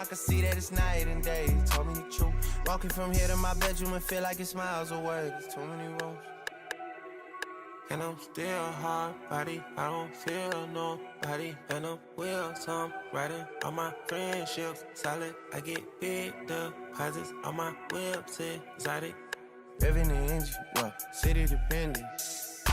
I can see that it's night and day. He told me the truth. Walking from here to my bedroom and feel like it's miles away. There's too many rooms. And I'm still hard body. I don't feel nobody. And I'm will some riding on my friendships. Solid. I get big deposits on my whips. Exotic. Revving the engine. Well, city dependent.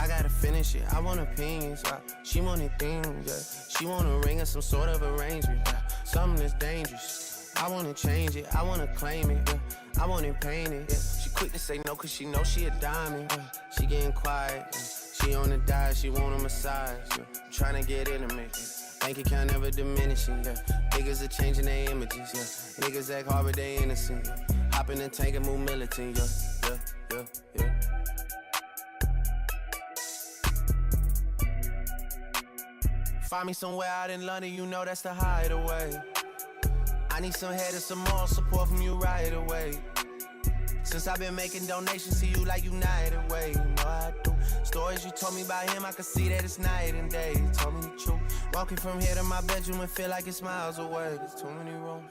I gotta finish it. I want opinions. She wanted things. Yeah. She want a ring or some sort of arrangement. Yeah. Something that's dangerous. I wanna change it. I wanna claim it. Yeah. I wanna paint it. Yeah. She quick to say no cause she know she a diamond. Yeah. She getting quiet. Yeah. She on the diet. She want a massage. Yeah. I'm trying to get intimate. Yeah. Bank account never diminishing. Yeah. Niggas are changing their images. Yeah. Niggas act hard but they innocent. Yeah. Hop in the tank and move militant. Yeah. Yeah. Yeah. Yeah. Find me somewhere out in London, you know that's the hideaway. I need some head and some more support from you right away. Since I've been making donations to you like United Way, you know I do. Stories you told me about him, I can see that it's night and day. He told me the truth. Walking from here to my bedroom and feel like it's miles away. There's too many rooms.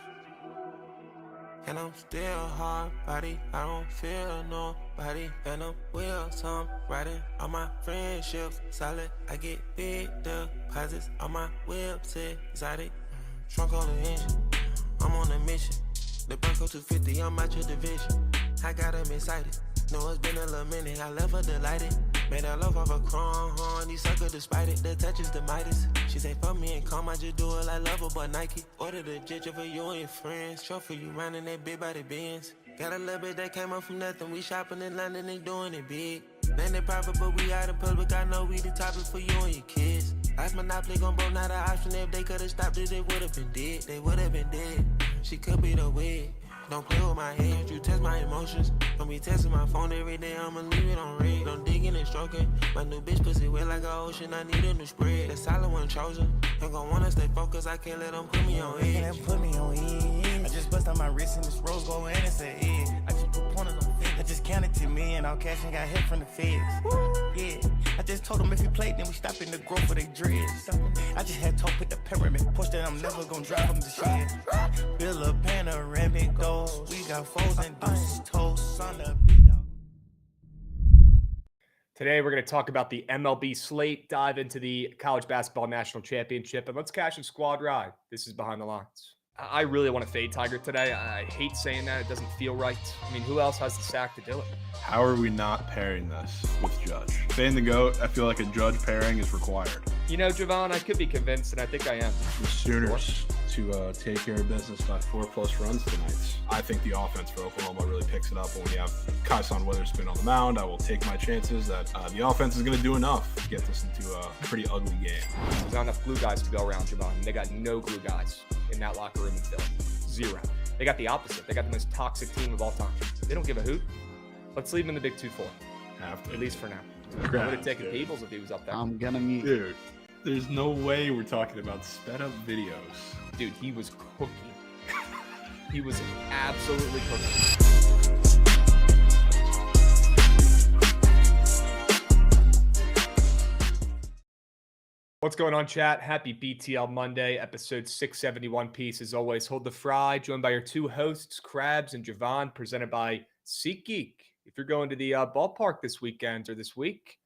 And I'm still hard body. I don't feel nobody. And I'm will some riding on my friendships. Solid. I get big deposits on my whips. Exotic. Trunk on the engine. I'm on a mission. The Bronco 250, I'm out your division. I got him excited. Know it's been a little minute. I left her delighted. Made her love off a chrome horn. These suckers despite it. The touch is the Midas. She say, fuck me and calm. I just do it like Lover but Nike. Order the ginger for you and your friends. Trophy you rounding that big body Benz. Got a little bit that came up from nothing. We shopping in London and doing it big. Name it private, but we out in public. I know we the topic for you and your kids. Life Monopoly gon' bro, not an option. If they could've stopped it, they would've been dead. They would've been dead. She could be the wig. Don't play with my head, you test my emotions. Don't be testing my phone every day, I'ma leave it on red. Don't digging and stroking. My new bitch pussy wet like an ocean, I need a new spread. The solid one chosen. Ain't gon' wanna stay focused, I can't let them put me on edge. They put me on edge. I just bust on my wrist and this rose gold and it's an edge. I just put pointers on feds. I just counted to me and all cash and got hit from the feds. Yeah, I just told them if he played, then we stop in the growth for they dreads. I just had to put the pyramid push that I'm never gon' drive them to shed. Build a panoramic goals. We got foes and deuces toast on the beat. Today, we're going to talk about the MLB Slate, dive into the College Basketball National Championship, and let's cash a squad ride. This is Behind the Lines. I really want to fade Tiger today. I hate saying that. It doesn't feel right. I mean, who else has the sack to do it? How are we not pairing this with Judge? Saying the GOAT, I feel like a Judge pairing is required. You know, Jovan, I could be convinced, and I think I am. The Sooners to take care of business by 4+ runs tonight. I think the offense for Oklahoma really picks it up when we have Kyson Witherspoon on the mound. I will take my chances that the offense is going to do enough to get this into a pretty ugly game. There's not enough glue guys to go around, Jovan. They got no glue guys in that locker room in Philly. Zero. They got the opposite. They got the most toxic team of all time. They don't give a hoot. Let's leave them in the Big 2-4. Have to. At least for now. Krabs, I would have taken Peebles if he was up there. I'm gonna mute. Dude, there's no way we're talking about sped up videos. Dude, he was cooking. He was absolutely cooking. What's going on, chat? Happy BTL Monday, episode 671 piece. As always, hold the fry. Joined by your two hosts, Krabs and Jovan, presented by SeatGeek. If you're going to the ballpark this weekend or this week,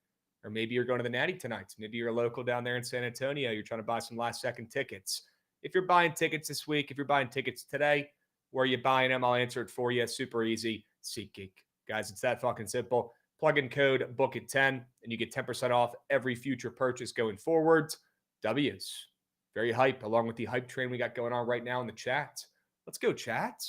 or maybe you're going to the Natty tonight, maybe you're a local down there in San Antonio, you're trying to buy some last-second tickets. If you're buying tickets this week, if you're buying tickets today, where are you buying them? I'll answer it for you. Super easy. SeatGeek. Guys, it's that fucking simple. Plug in code Bookit10 and you get 10% off every future purchase going forward. W's. Very hype, along with the hype train we got going on right now in the chat. Let's go, chat.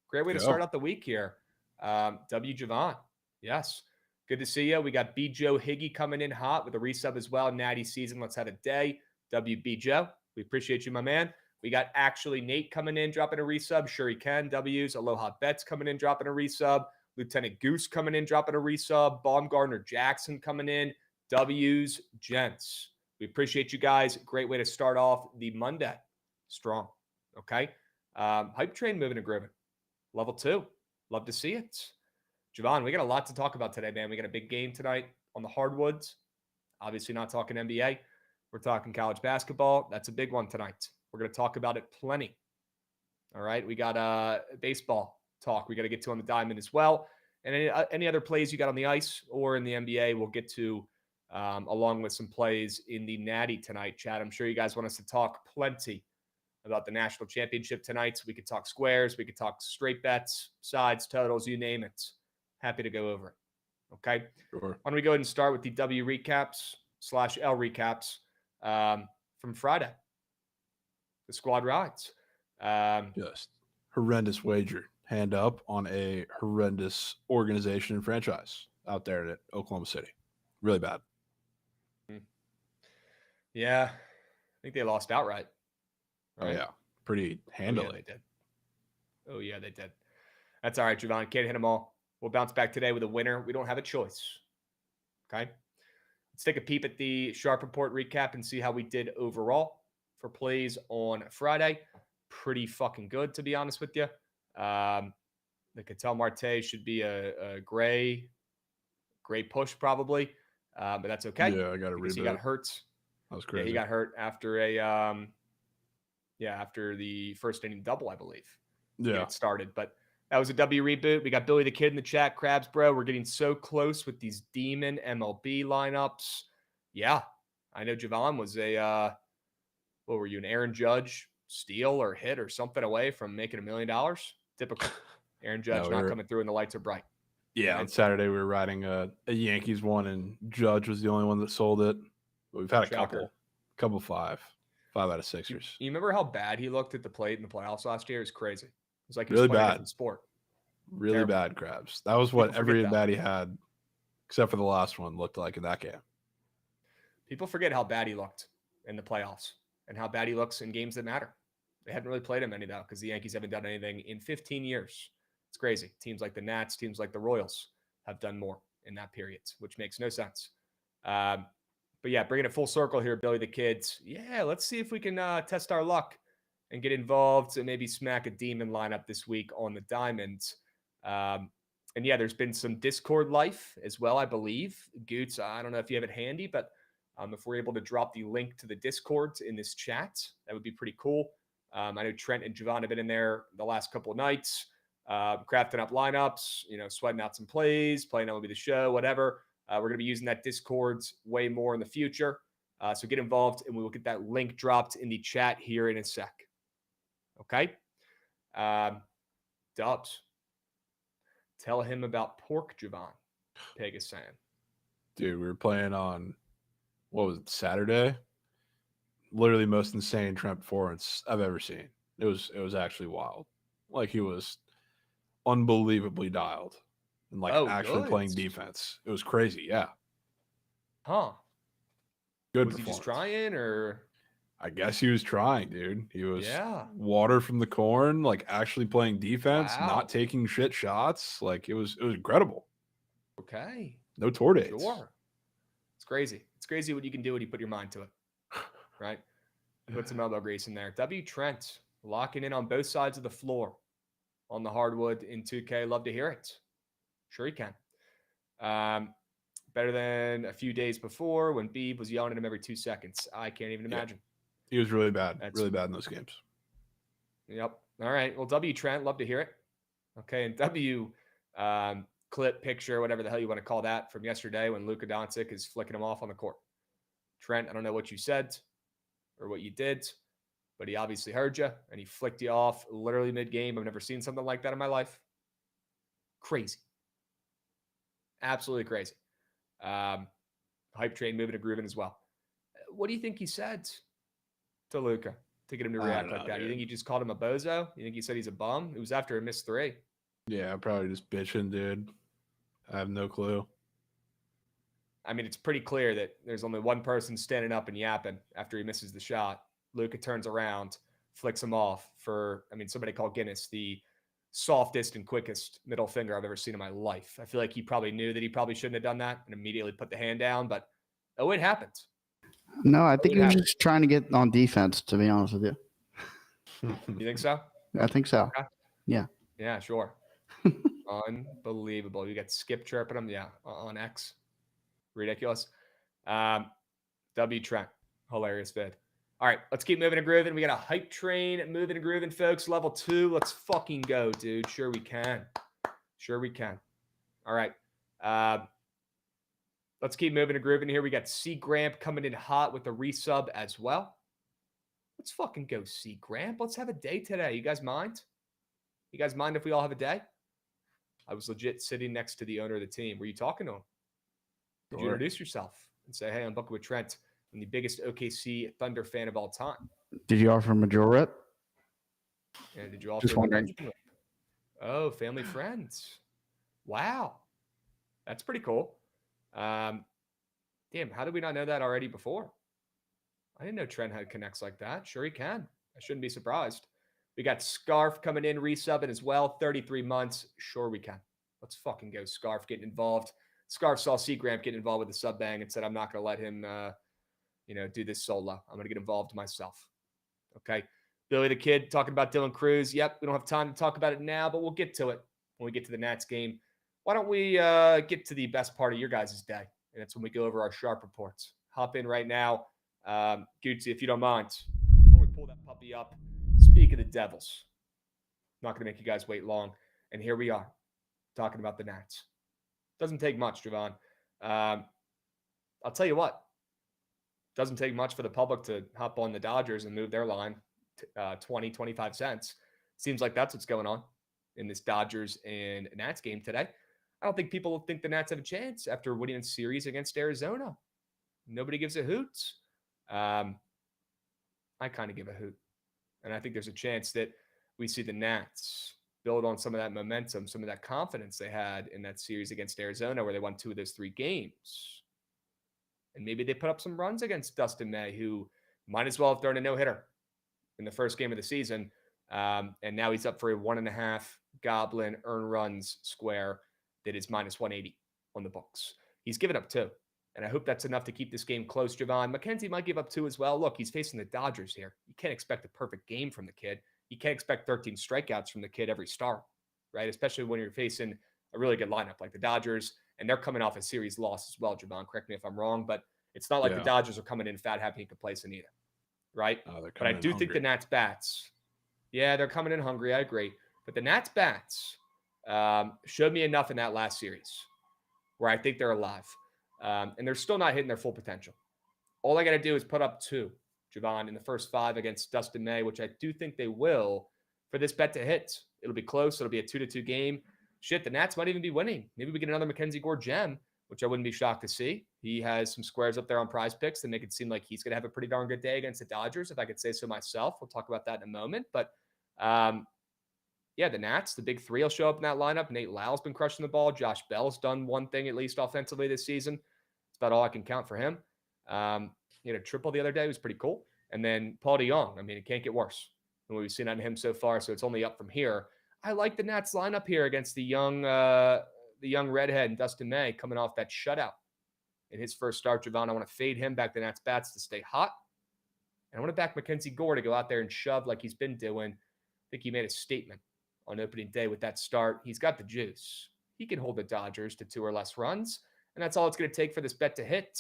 Great way to start out the week here. W. Jovan. Yes. Good to see you. We got B. Joe Higgy coming in hot with a resub as well. Natty season. Let's have a day. WB Joe. We appreciate you, my man. We got actually Nate coming in, dropping a resub. Sure he can. W's. Aloha Betts coming in, dropping a resub. Lieutenant Goose coming in, dropping a resub. Baumgartner Jackson coming in. W's. Gents. We appreciate you guys. Great way to start off the Monday. Strong. Okay. Hype train moving and grooving. Level 2. Love to see it. Jovan, we got a lot to talk about today, man. We got a big game tonight on the hardwoods. Obviously not talking NBA. We're talking college basketball. That's a big one tonight. We're going to talk about it plenty. All right. We got baseball talk. We got to get to on the diamond as well. And any other plays you got on the ice or in the NBA, we'll get to along with some plays in the Natty tonight, Chad. I'm sure you guys want us to talk plenty about the national championship tonight. So we could talk squares. We could talk straight bets, sides, totals, you name it. Happy to go over it. Okay. Sure. Why don't we go ahead and start with the W recaps / L recaps from Friday. The squad rides. Just horrendous wager. Hand up on a horrendous organization and franchise out there at Oklahoma City. Really bad. Yeah. I think they lost outright. Right? Oh, yeah. Pretty handily. Oh, yeah, they did. Oh, yeah, they did. That's all right, Jovan. Can't hit them all. We'll bounce back today with a winner. We don't have a choice. Okay? Let's take a peep at the Sharp Report recap and see how we did overall for plays on Friday. Pretty fucking good, to be honest with you. The Cattell Marte should be a gray push probably, but that's okay. Yeah, I got to reboot. He got hurt. That was crazy. Yeah, he got hurt after after the first inning double, I believe. Yeah, it started, but that was a W reboot. We got Billy the Kid in the chat. Krabs, bro, we're getting so close with these demon MLB lineups. Yeah, I know Jovan was what were you, an Aaron Judge steal or hit or something away from making $1 million? Typical. Aaron Judge not coming through and the lights are bright. Yeah, right? On Saturday we were riding a Yankees one and Judge was the only one that sold it. But we've had a couple five out of sixers. You remember how bad he looked at the plate in the playoffs last year? It was crazy. It was like he really was playing a bad different sport. Really Terrible. Bad, Krabs. That was what every at bat he had, except for the last one, looked like in that game. People forget how bad he looked in the playoffs and how bad he looks in games that matter. They hadn't really played him any though because the Yankees haven't done anything in 15 years. It's crazy. Teams like the Nats, teams like the Royals have done more in that period, which makes no sense. But yeah, bringing it full circle here, Billy the Kids. Yeah, let's see if we can test our luck and get involved and maybe smack a demon lineup this week on the Diamonds. And yeah, there's been some Discord life as well, I believe. Goots, I don't know if you have it handy, but if we're able to drop the link to the Discord in this chat, that would be pretty cool. I know Trent and Jovan have been in there the last couple of nights, crafting up lineups, sweating out some plays, playing MLB The Show, whatever. We're going to be using that Discord way more in the future. So get involved, and we will get that link dropped in the chat here in a sec. Okay? Dubs. Tell him about pork, Jovan. Peg is saying. Dude, we were playing on, what was it, Saturday? Literally most insane Trent performance I've ever seen. It was actually wild. Like he was unbelievably dialed and actually playing defense. It was crazy. Yeah. Huh. Good. Was he just trying or? I guess he was trying, dude. He was water from the corn, actually playing defense, not taking shit shots. It was incredible. Okay. No tour dates. Sure. It's crazy. It's crazy what you can do when you put your mind to it. Right? Put some elbow grease in there. W. Trent locking in on both sides of the floor on the hardwood in 2K. Love to hear it. Sure he can. Better than a few days before when Beeb was yelling at him every 2 seconds. I can't even imagine. He was really bad. Really bad in those games. Yep. All right. Well, W. Trent, love to hear it. Okay. And W clip, picture, whatever the hell you want to call that from yesterday when Luka Doncic is flicking him off on the court. Trent, I don't know what you said or what you did, but he obviously heard you and he flicked you off literally mid-game. I've never seen something like that in my life. Crazy. Absolutely crazy. Hype train moving and grooving as well. What do you think he said to Luka to get him to react like that? Dude. You think he just called him a bozo? You think he said he's a bum? It was after a missed 3. Yeah, probably just bitching, dude. I have no clue. I mean, it's pretty clear that there's only one person standing up and yapping after he misses the shot. Luka turns around, flicks him off for, somebody called Guinness the softest and quickest middle finger I've ever seen in my life. I feel like he probably knew that he probably shouldn't have done that and immediately put the hand down, but it happened. No, I think he was just trying to get on defense, to be honest with you. You think so? I think so. Okay. Yeah. Yeah, sure. Unbelievable. You got Skip chirping him. Yeah, on X. Ridiculous. W. Trent. Hilarious vid. All right, let's keep moving and grooving. We got a hype train moving and grooving, folks. Level 2. Let's fucking go, dude. Sure we can. Sure we can. All right. Let's keep moving and grooving here. We got C. Gramp coming in hot with a resub as well. Let's fucking go, C. Gramp. Let's have a day today. You guys mind? You guys mind if we all have a day? I was legit sitting next to the owner of the team. Were you talking to him? Did you introduce yourself and say, hey, I'm Bookit with Trent. I'm the biggest OKC Thunder fan of all time. Did you offer him a drill rep? And did you offer Just wondering. Oh, family friends. Wow. That's pretty cool. Damn, how did we not know that already before? I didn't know Trent had connects like that. Sure he can. I shouldn't be surprised. We got Scarf coming in, resubbing as well. 33 months. Sure we can. Let's fucking go. Scarf getting involved. Scarf saw C. Gramp getting involved with the sub bang and said, I'm not going to let him, do this solo. I'm going to get involved myself. Okay. Billy the Kid talking about Dylan Cruz. Yep. We don't have time to talk about it now, but we'll get to it when we get to the Nats game. Why don't we get to the best part of your guys' day? And that's when we go over our sharp reports. Hop in right now. Gucci, if you don't mind, when we pull that puppy up, speak of the Devils. I'm not going to make you guys wait long. And here we are talking about the Nats. Doesn't take much, Jovan. I'll tell you what. Doesn't take much for the public to hop on the Dodgers and move their line 20, 25 cents. Seems like that's what's going on in this Dodgers and Nats game today. I don't think people think the Nats have a chance after winning a series against Arizona. Nobody gives a hoot. I kind of give a hoot. And I think there's a chance that we see the Nats build on some of that momentum, some of that confidence they had in that series against Arizona where they won 2 of those 3 games. And maybe they put up some runs against Dustin May, who might as well have thrown a no-hitter in the first game of the season. And now he's up for a 1.5 Goblin earn runs square that is minus 180 on the books. He's given up 2. And I hope that's enough to keep this game close, Jovan. McKenzie might give up 2 as well. Look, he's facing the Dodgers here. You can't expect a perfect game from the kid. You can't expect 13 strikeouts from the kid every start, right? Especially when you're facing a really good lineup like the Dodgers. And they're coming off a series loss as well, Jovan. Correct me if I'm wrong, but it's not like the Dodgers are coming in fat, happy, and complacent either, right? But I do think the Nats bats, they're coming in hungry. I agree. But the Nats bats showed me enough in that last series where I think they're alive. And they're still not hitting their full potential. All I got to do is put up 2, Jovan, in the first 5 against Dustin May, which I do think they will for this bet to hit. It'll be close. It'll be a 2-2 game. Shit, the Nats might even be winning. Maybe we get another Mackenzie Gore gem, which I wouldn't be shocked to see. He has some squares up there on Prize Picks that make it seem like he's going to have a pretty darn good day against the Dodgers, if I could say so myself. We'll talk about that in a moment. But, the Nats, the big 3 will show up in that lineup. Nate Lyle's been crushing the ball. Josh Bell's done one thing at least offensively this season. It's about all I can count for him. He had a triple the other day. It was pretty cool. And then Paul DeYoung. I mean, it can't get worse than what we've seen on him so far, so it's only up from here. I like the Nats lineup here against the young redhead and Dustin May coming off that shutout in his first start. Jovan, I want to fade him back the Nats bats to stay hot. And I want to back Mackenzie Gore to go out there and shove like he's been doing. I think he made a statement on opening day with that start. He's got the juice. He can hold the Dodgers to 2 or less runs. And that's all it's going to take for this bet to hit.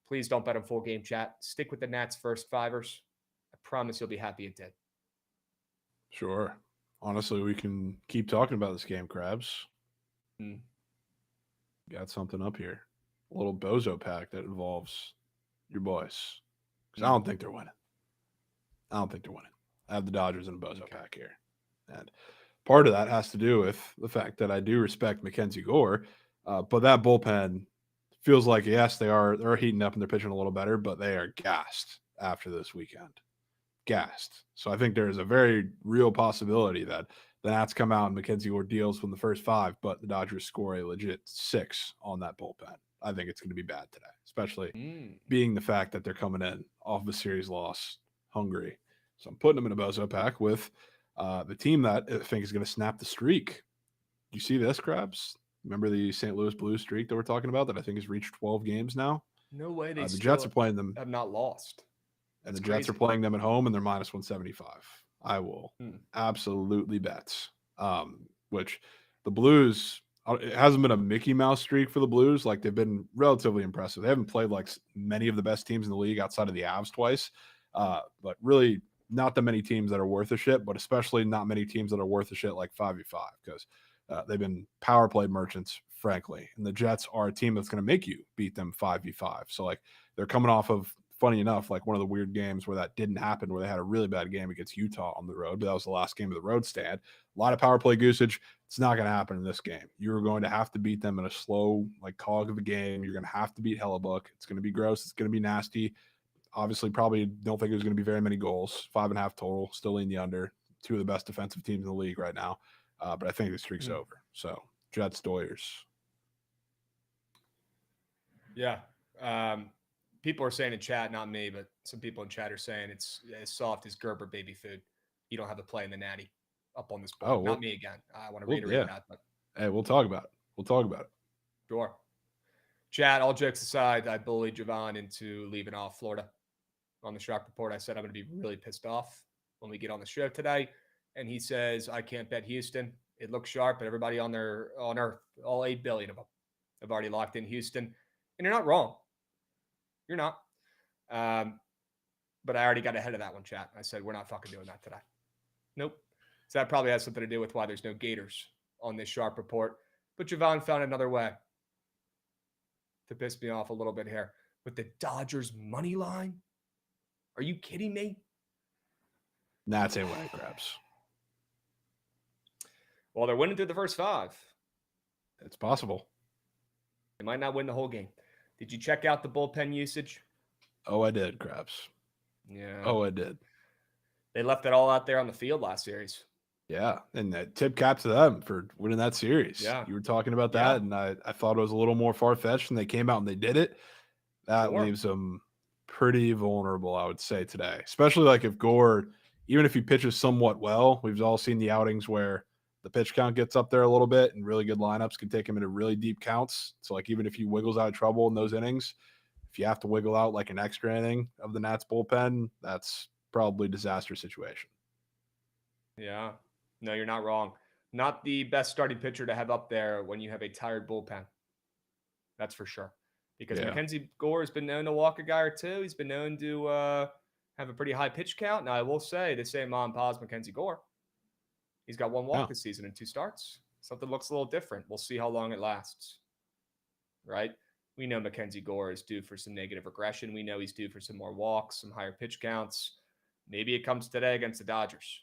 Please don't bet on full game, chat. Stick with the Nats first 5ers. I promise you'll be happy it did. Sure. Honestly, we can keep talking about this game, Krabs. Got something up here. A little bozo pack that involves your boys. Because I don't think they're winning. I have the Dodgers in a bozo pack here. And part of that has to do with the fact that I do respect Mackenzie Gore. But that bullpen feels like, yes, they're heating up and they're pitching a little better, but they are gassed after this weekend. Gassed. So I think there is a very real possibility that the Nats come out and Mackenzie Gore deals from the first 5, but the Dodgers score a legit 6 on that bullpen. I think it's going to be bad today, especially being the fact that they're coming in off of a series loss hungry. So I'm putting them in a bozo pack with the team that I think is going to snap the streak. You see this, Krabs? Remember the St. Louis Blues streak that we're talking about that I think has reached 12 games now? No way. The Jets are playing them. Have not lost. And the Jets are playing them at home, and they're minus 175. I will absolutely bet. Which the Blues, it hasn't been a Mickey Mouse streak for the Blues. Like, they've been relatively impressive. They haven't played like many of the best teams in the league outside of the Avs twice. But really not that many teams that are worth a shit, but especially not many teams that are worth a shit like 5v5 because they've been power play merchants, frankly. And the Jets are a team that's going to make you beat them 5v5. So, like, they're coming off of, funny enough, like one of the weird games where that didn't happen, where they had a really bad game against Utah on the road, but that was the last game of the road stand. A lot of power play usage. It's not going to happen in this game. You're going to have to beat them in a slow, like, cog of a game. You're going to have to beat Hellebuck. It's going to be gross. It's going to be nasty. Obviously, probably don't think there's going to be very many goals. 5.5 total, still in the under. Two of the best defensive teams in the league right now. But I think the streak's over. So, Jets, Doyers. Yeah. People are saying in chat, not me, but some people in chat are saying it's as soft as Gerber baby food. You don't have a play in the Natty up on this board. Oh, well, not me again. I want to reiterate that. But hey, we'll talk about it. Sure. Chat, all jokes aside, I bullied Jovan into leaving off Florida on the Sharp Report. I said I'm going to be really pissed off when we get on the show today. And he says, I can't bet Houston. It looks sharp, but everybody on Earth, all 8 billion of them, have already locked in Houston. And you're not wrong. You're not. But I already got ahead of that one, chat. I said, we're not fucking doing that today. Nope. So that probably has something to do with why there's no Gators on this Sharp Report. But Jovan found another way to piss me off a little bit here with the Dodgers money line. Are you kidding me? Nats ain't winning, Krabs. Well, they're winning through the first 5. It's possible. They might not win the whole game. Did you check out the bullpen usage? Oh, I did, Krabs. Yeah. Oh, I did. They left it all out there on the field last series. Yeah, and tip cap to them for winning that series. Yeah. You were talking about that, and I thought it was a little more far-fetched, and they came out and they did it. That leaves them pretty vulnerable, I would say, today. Especially like if Gore, even if he pitches somewhat well, we've all seen the outings where the pitch count gets up there a little bit, and really good lineups can take him into really deep counts. So, like, even if he wiggles out of trouble in those innings, if you have to wiggle out like an extra inning of the Nats bullpen, that's probably a disaster situation. Yeah. No, you're not wrong. Not the best starting pitcher to have up there when you have a tired bullpen. That's for sure. Because Mackenzie Gore has been known to walk a guy or two. He's been known to have a pretty high pitch count. Now, I will say the same mom pause Mackenzie Gore. He's got 1 walk this season and 2 starts. Something looks a little different. We'll see how long it lasts. Right? We know Mackenzie Gore is due for some negative regression. We know he's due for some more walks, some higher pitch counts. Maybe it comes today against the Dodgers.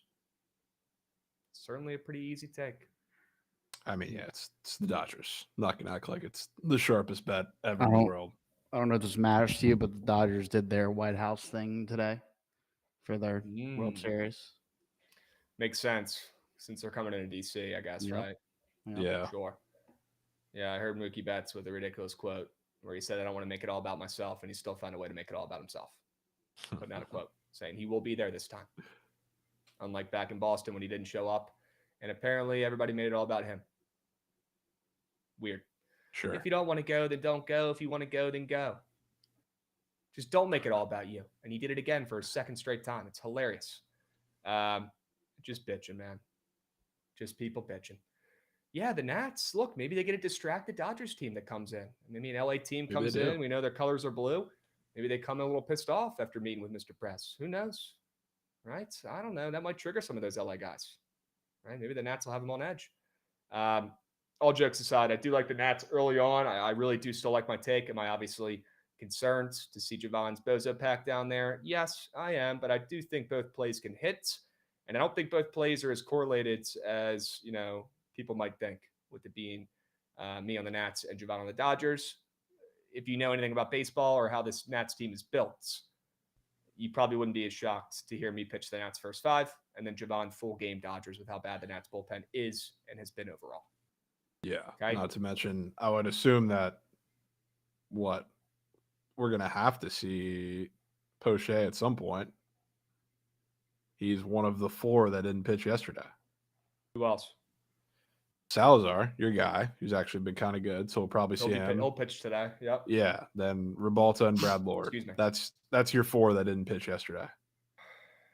Certainly a pretty easy take. I mean, yeah, it's the Dodgers. I'm not going to act like it's the sharpest bet ever in the world. I don't know if this matters to you, but the Dodgers did their White House thing today for their World Series. Makes sense since they're coming into DC, I guess, right? Yeah. Sure. Yeah, I heard Mookie Betts with a ridiculous quote where he said, I don't want to make it all about myself, and he still found a way to make it all about himself. Putting out a quote saying he will be there this time. Unlike back in Boston when he didn't show up. And apparently everybody made it all about him. Weird. Sure. If you don't want to go, then don't go. If you want to go, then go. Just don't make it all about you. And he did it again for a second straight time. It's hilarious. Just bitching, man. Just people bitching. Yeah, the Nats, look, maybe they get a distracted Dodgers team that comes in. Maybe an LA team comes in. We know their colors are blue. Maybe they come in a little pissed off after meeting with Mr. Press. Who knows? Right? I don't know. That might trigger some of those LA guys. Right? Maybe the Nats will have them on edge. All jokes aside, I do like the Nats early on. I really do still like my take. Am I obviously concerned to see Jovan's Bozo pack down there? Yes, I am. But I do think both plays can hit. And I don't think both plays are as correlated as, people might think, with it being me on the Nats and Jovan on the Dodgers. If you know anything about baseball or how this Nats team is built, you probably wouldn't be as shocked to hear me pitch the Nats first 5 and then Jovan full game Dodgers with how bad the Nats bullpen is and has been overall. Yeah. Okay? Not to mention, I would assume that we're going to have to see Poche at some point. He's one of the 4 that didn't pitch yesterday. Who else? Salazar, your guy, who's actually been kind of good, so we'll probably see him. He'll pitch today. Yep. Yeah. Then Ribalta and Brad Lord. Excuse me. That's your 4 that didn't pitch yesterday.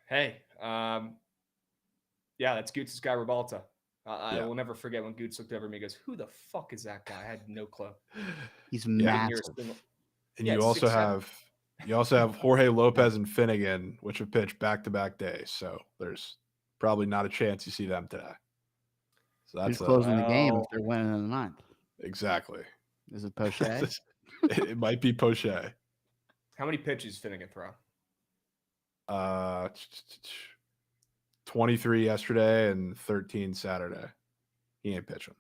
Hey, that's Goots' guy, Ribalta. I will never forget when Goots looked over at me and goes, who the fuck is that guy? I had no clue. He's massive. And you also have You also have Jorge Lopez and Finnegan, which have pitched back-to-back days. So there's probably not a chance you see them today. So Who's that's closing the game if Well- they're winning in the ninth? exactly. Is it Poche? It might be Poche. How many pitches Finnegan throw? 23 yesterday and 13 Saturday. He ain't pitching.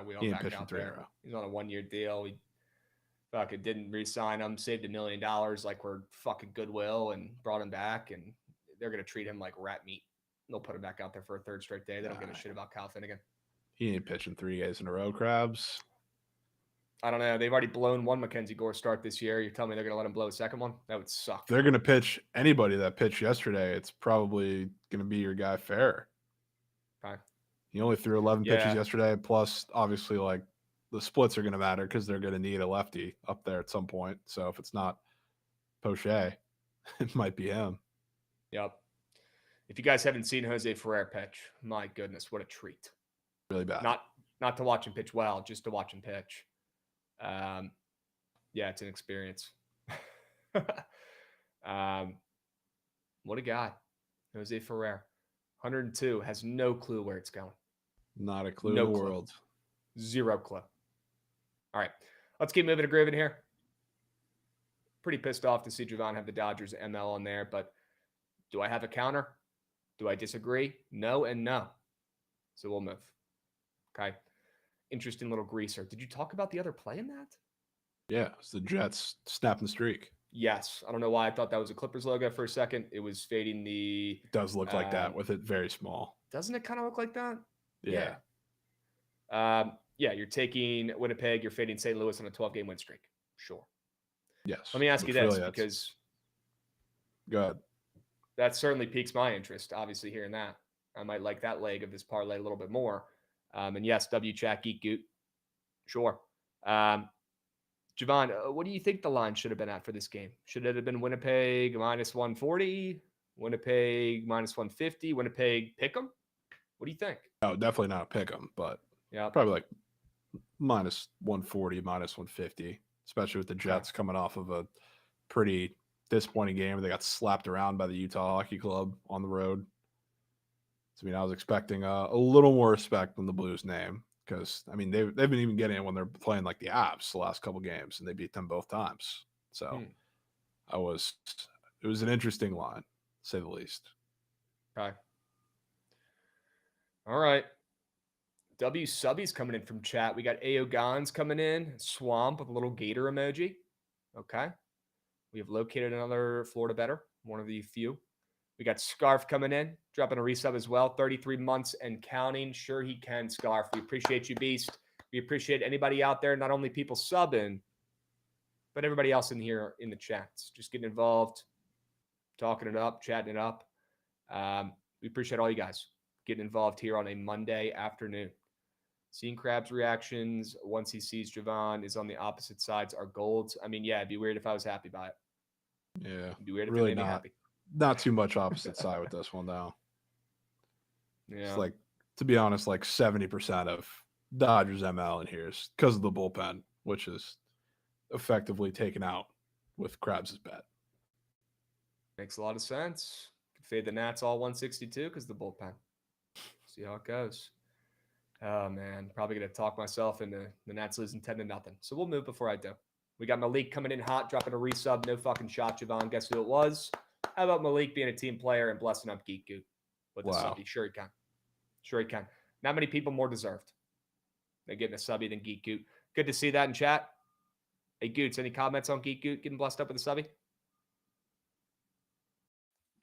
We He all ain't back pitching out 3 in a there. row. He's on a 1-year deal. We fucking didn't re-sign him, saved $1 million like we're fucking goodwill, and brought him back, and they're gonna treat him like rat meat. They'll put him back out there for a third straight day. They don't give a shit about Kyle Finnegan. He ain't pitching 3 days in a row, Krabs. I don't know. They've already blown one Mackenzie Gore start this year. You're telling me they're gonna let him blow a second one? That would suck. If they're going to pitch anybody that pitched yesterday, it's probably going to be your guy Fair. Fine. He only threw 11 pitches Yeah. yesterday. Plus, obviously, like the splits are going to matter because they're going to need a lefty up there at some point. So if it's not Poche, it might be him. Yep. If you guys haven't seen Jose Ferrer pitch, my goodness, what a treat. Really bad. Not to watch him pitch well, just to watch him pitch. Yeah, it's an experience. What a guy. Jose Ferrer. 102, has no clue where it's going. Not a clue No in the clue. world. Zero clue. All right, let's keep moving to grooving here. Pretty pissed off to see Jovan have the Dodgers ML on there, but do I have a counter? Do I disagree? No and no. So we'll move. Okay. Interesting little greaser. Did you talk about the other play in that? Yeah, it's the Jets snapping the streak. Yes. I don't know why I thought that was a Clippers logo for a second. It was fading the... It does look like that with it very small. Doesn't it kind of look like that? Yeah. Yeah, you're taking Winnipeg, you're fading St. Louis on a 12-game win streak. Sure. Yes. Let me ask you But this, really, because go ahead. that certainly piques my interest, obviously, hearing that. I might like that leg of this parlay a little bit more. And yes, W Chat Geek Goot. Sure. Jovan, what do you think the line should have been at for this game? Should it have been Winnipeg minus 140? Winnipeg minus 150? Winnipeg pick 'em? What do you think? No, definitely not a pick 'em, but Yeah. probably like minus 140, minus 150, especially with the Jets coming off of a pretty disappointing game where they got slapped around by the Utah Hockey Club on the road. So, I mean, I was expecting a little more respect than the Blues name because, I mean, they've been even getting it when they're playing like the Avs the last couple games, and they beat them both times. So, it was an interesting line, to say the least. Okay. All right. W Subby's coming in from chat. We got AO Gons coming in. Swamp with a little gator emoji. Okay. We have located another Florida bettor, one of the few. We got Scarf coming in, dropping a resub as well. 33 months and counting. Sure he can, Scarf. We appreciate you, Beast. We appreciate anybody out there, not only people subbing, but everybody else in here in the chats. Just getting involved, talking it up, chatting it up. We appreciate all you guys getting involved here on a Monday afternoon. Seeing Krabs' reactions once he sees Jovan is on the opposite sides are golds. I mean, yeah, it'd be weird if I was happy by it. Yeah. It'd be weird if really it made me not. happy. Not too much opposite side with this one, though. Yeah. It's like, to be honest, like 70% of Dodgers ML in here is because of the bullpen, which is effectively taken out with Krabs' bet. Makes a lot of sense. Could fade the Nats all 162 because the bullpen. See how it goes. Oh, man. Probably going to talk myself into the Nats losing 10-0. So we'll move before I do. We got Malik coming in hot, dropping a resub. No fucking shot, Jovan. Guess who it was? How about Malik being a team player and blessing up Geek Goot with the Wow. subby? Sure he can. Sure he can. Not many people more deserved. They're getting a subby than Geek Goot. Good to see that in chat. Hey, Goots, any comments on Geek Goot getting blessed up with a subby?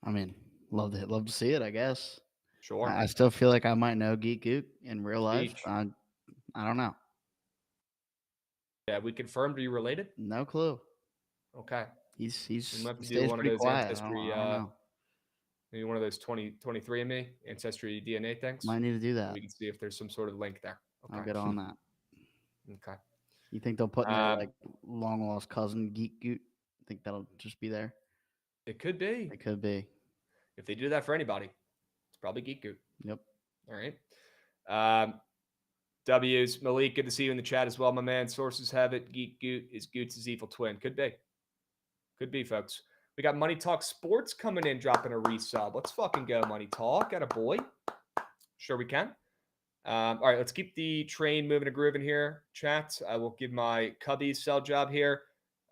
I mean, love to see it, I guess. Sure. I still feel like I might know Geek Goot in real life. Beach. I don't know. Yeah, we confirmed. Are you related? No clue. Okay. We We might have to stays do one of pretty those quiet. ancestry, I don't know. maybe one of those 23andMe ancestry DNA things. Might need to do that. We can see if there's some sort of link there. Okay. I'll get on that. Okay. You think they'll put in their, Um, like long lost cousin Geek Goot? Think that'll just be there? It could be. It could be. If they do that for anybody, it's probably Geek Goot. Yep. All right. W's. Malik, good to see you in the chat as well, my man. Sources have it. Geek Goot is Goot's evil twin. Could be. Could be, folks. We got Money Talk Sports coming in, dropping a resub. Let's fucking go, Money Talk. Atta boy. Sure we can. All right, let's keep the train moving and grooving here, chat. I will give my Cubbies sell job here.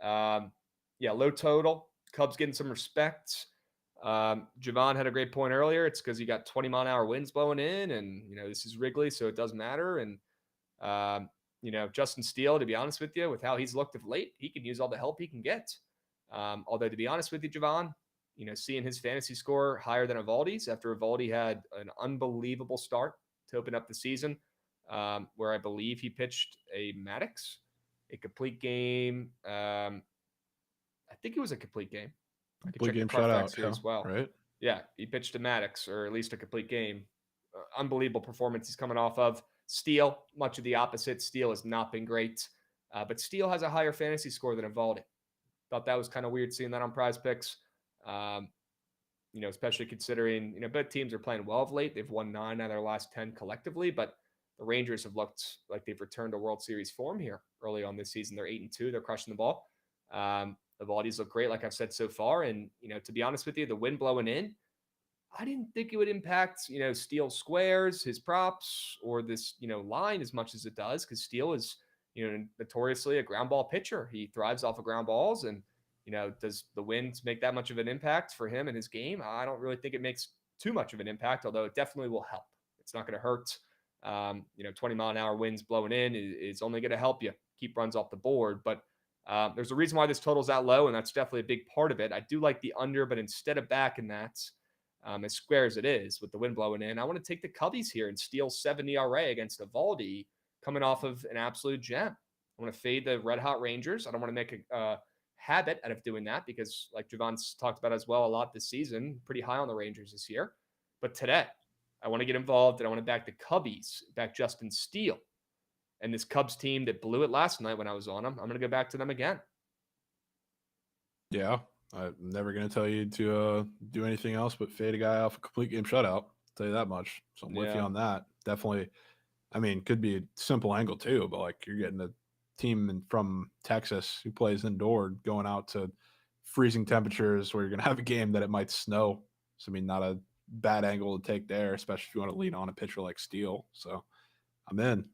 Low total. Cubs getting some respect. Jovan had a great point earlier. It's because you got 20-mile-an-hour winds blowing in, and this is Wrigley, so it does matter. And Justin Steele, to be honest with you, with how he's looked of late, he can use all the help he can get. Although, to be honest with you, Jovan, seeing his fantasy score higher than Evaldi's after Evaldi had an unbelievable start to open up the season, where I believe he pitched a Maddox, a complete game. I think it was a complete game. Complete game shutout here as well, right? Yeah, he pitched a Maddox, or at least a complete game. Unbelievable performance he's coming off of. Steele, much of the opposite. Steele has not been great, but Steele has a higher fantasy score than Evaldi. Thought that was kind of weird seeing that on Prize Picks. Especially considering, both teams are playing well of late. They've won 9 out of their last 10 collectively, but the Rangers have looked like they've returned to World Series form here early on this season. They're 8-2. They're crushing the ball. The Evaldi's look great, like I've said so far. And, to be honest with you, the wind blowing in, I didn't think it would impact, Steele's squares, his props, or this, line as much as it does, because Steele is, notoriously a ground ball pitcher. He thrives off of ground balls, and does the wind make that much of an impact for him in his game? I don't really think it makes too much of an impact, although it definitely will help. It's not going to hurt. 20-mile-an-hour winds blowing in is only going to help you keep runs off the board. But there's a reason why this total's that low, and that's definitely a big part of it. I do like the under, but instead of backing that, as square as it is with the wind blowing in, I want to take the Cubbies here and steal 7 ERA against Evaldi, coming off of an absolute gem. I want to fade the red-hot Rangers. I don't want to make a habit out of doing that because, like Jovan's talked about as well a lot this season, pretty high on the Rangers this year. But today, I want to get involved and I want to back the Cubbies, back Justin Steele. And this Cubs team that blew it last night when I was on them, I'm going to go back to them again. Yeah, I'm never going to tell you to do anything else but fade a guy off a complete game shutout. I'll tell you that much. So I'm with you on that. Definitely. I mean, could be a simple angle too, but like you're getting a team from Texas who plays indoor going out to freezing temperatures where you're going to have a game that it might snow. So, I mean, not a bad angle to take there, especially if you want to lean on a pitcher like Steele. So I'm in.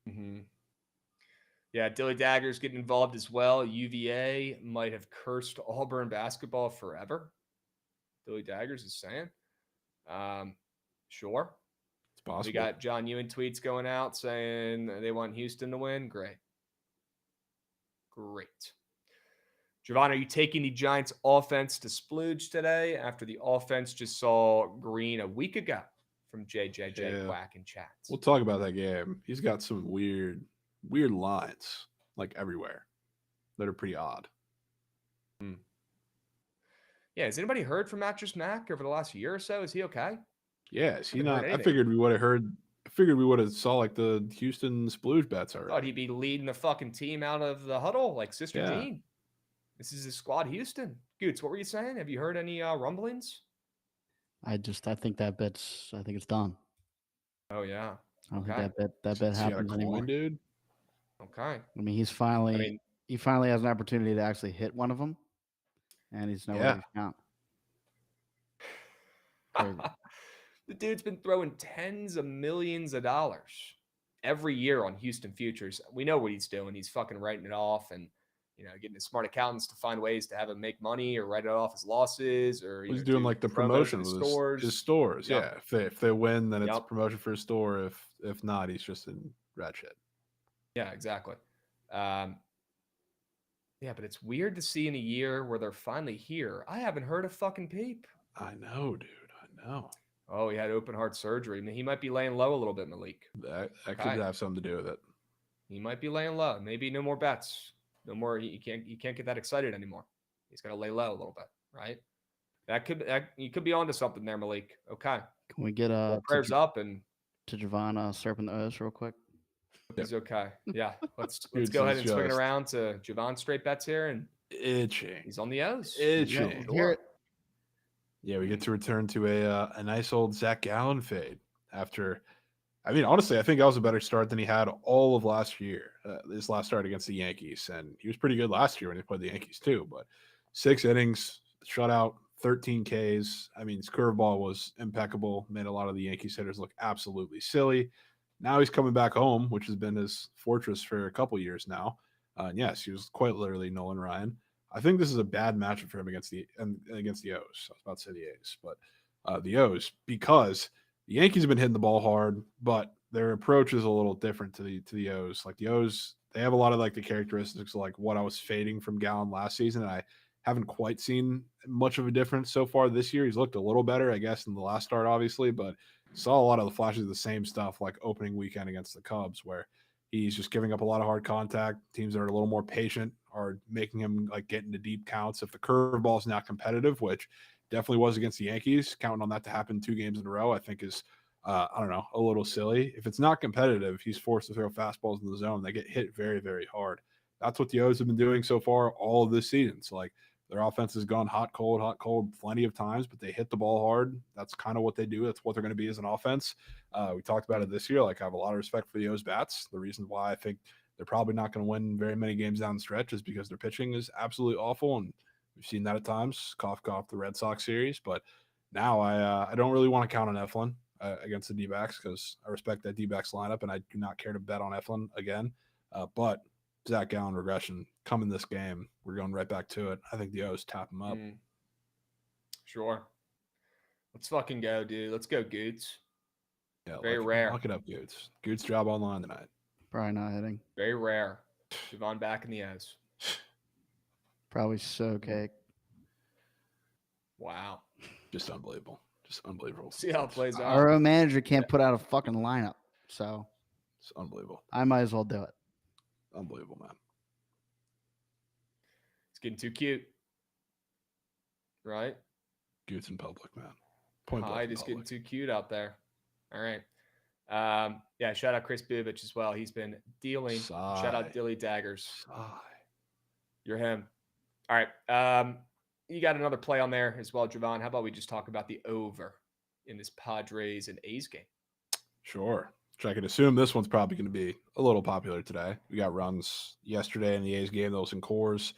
Mm-hmm. Yeah, Dilly Dagger's getting involved as well. UVA might have cursed Auburn basketball forever. Dilly Daggers is saying. Sure. It's possible. We got John Ewan tweets going out saying they want Houston to win. Great. Jovan, are you taking the Giants offense to splooge today after the offense just saw green a week ago from JJJ Quack and Chats? We'll talk about that game. He's got some weird lines like everywhere that are pretty odd. Yeah, has anybody heard from Mattress Mac over the last year or so? Is he okay? Yeah, is he not? I figured we would have heard. I figured we would have saw like the Houston splooge bets already. Thought he'd be leading the fucking team out of the huddle like Sister Jean. This is his squad, Houston. Goots, what were you saying? Have you heard any rumblings? I think that bet's. I think it's done. Oh yeah. I don't think that bet happens anymore, dude. Okay. I mean, he finally has an opportunity to actually hit one of them, and he's nowhere to count. The dude's been throwing tens of millions of dollars every year on Houston futures. We know what he's doing. He's fucking writing it off and, getting his smart accountants to find ways to have him make money or write it off as losses or he's doing like the promotion with his stores. Yep. Yeah. If they win, then it's a promotion for his store. If not, he's just in rat shit. Yeah, exactly. Yeah, but it's weird to see in a year where they're finally here. I haven't heard a fucking peep. I know, dude. I know. Oh, he had open heart surgery. I mean, he might be laying low a little bit, Malik. That could have something to do with it. He might be laying low. Maybe no more bets. No more. He can't get that excited anymore. He's got to lay low a little bit, right? You could be onto something there, Malik. Okay. Can we get prayers up and to Jovan serping the O's real quick? He's okay. Yeah. Let's go ahead and swing it around to Jovan straight bets here and itching. He's on the O's. Itching. Yeah, we get to return to a nice old Zach Gallen fade after I mean, honestly, I think that was a better start than he had all of last year. His last start against the Yankees, and he was pretty good last year when he played the Yankees too. But 6 innings, shutout, 13 Ks. I mean, his curveball was impeccable. Made a lot of the Yankees hitters look absolutely silly. Now he's coming back home, which has been his fortress for a couple years now. And yes, he was quite literally Nolan Ryan. I think this is a bad matchup for him against the O's. I was about to say the A's, but the O's, because the Yankees have been hitting the ball hard, but their approach is a little different to the O's. Like the O's, they have a lot of like the characteristics of like what I was fading from Gallen last season. And I haven't quite seen much of a difference so far this year. He's looked a little better, I guess, in the last start, obviously, but saw a lot of the flashes of the same stuff like opening weekend against the Cubs, where he's just giving up a lot of hard contact. Teams that are a little more patient are making him like get into deep counts. If the curveball is not competitive, which definitely was against the Yankees, counting on that to happen 2 games in a row, I think is, I don't know, a little silly. If it's not competitive, he's forced to throw fastballs in the zone. They get hit very, very hard. That's what the O's have been doing so far all of this season. So, like, their offense has gone hot, cold plenty of times, but they hit the ball hard. That's kind of what they do. That's what they're going to be as an offense. We talked about it this year. Like, I have a lot of respect for the O's bats. The reason why I think they're probably not going to win very many games down the stretch is because their pitching is absolutely awful, and we've seen that at times. Cough, the Red Sox series. But now I don't really want to count on Eflin against the D-backs because I respect that D-backs lineup, and I do not care to bet on Eflin again. But Zach Gallen regression coming this game. We're going right back to it. I think the O's tap him up. Sure. Let's fucking go, dude. Let's go, Goots. Yeah, very rare. Lock it up, Goots. Goots job online tonight. Probably not hitting. Very rare. Jovan back in the O's. Probably so cake. Wow. Just unbelievable. Just unbelievable. See how it plays out. Our own manager can't put out a fucking lineup, so it's unbelievable. I might as well do it. Unbelievable, man. It's getting too cute. Right? Goots in public, man. Hyde is getting too cute out there. All right. Yeah, shout out Chris Bivich as well. He's been dealing. Shout out Dilly Daggers. You're him. All right. You got another play on there as well, Jovan. How about we just talk about the over in this Padres and A's game? Sure. Which I can assume this one's probably going to be a little popular today. We got runs yesterday in the A's game that was in Coors.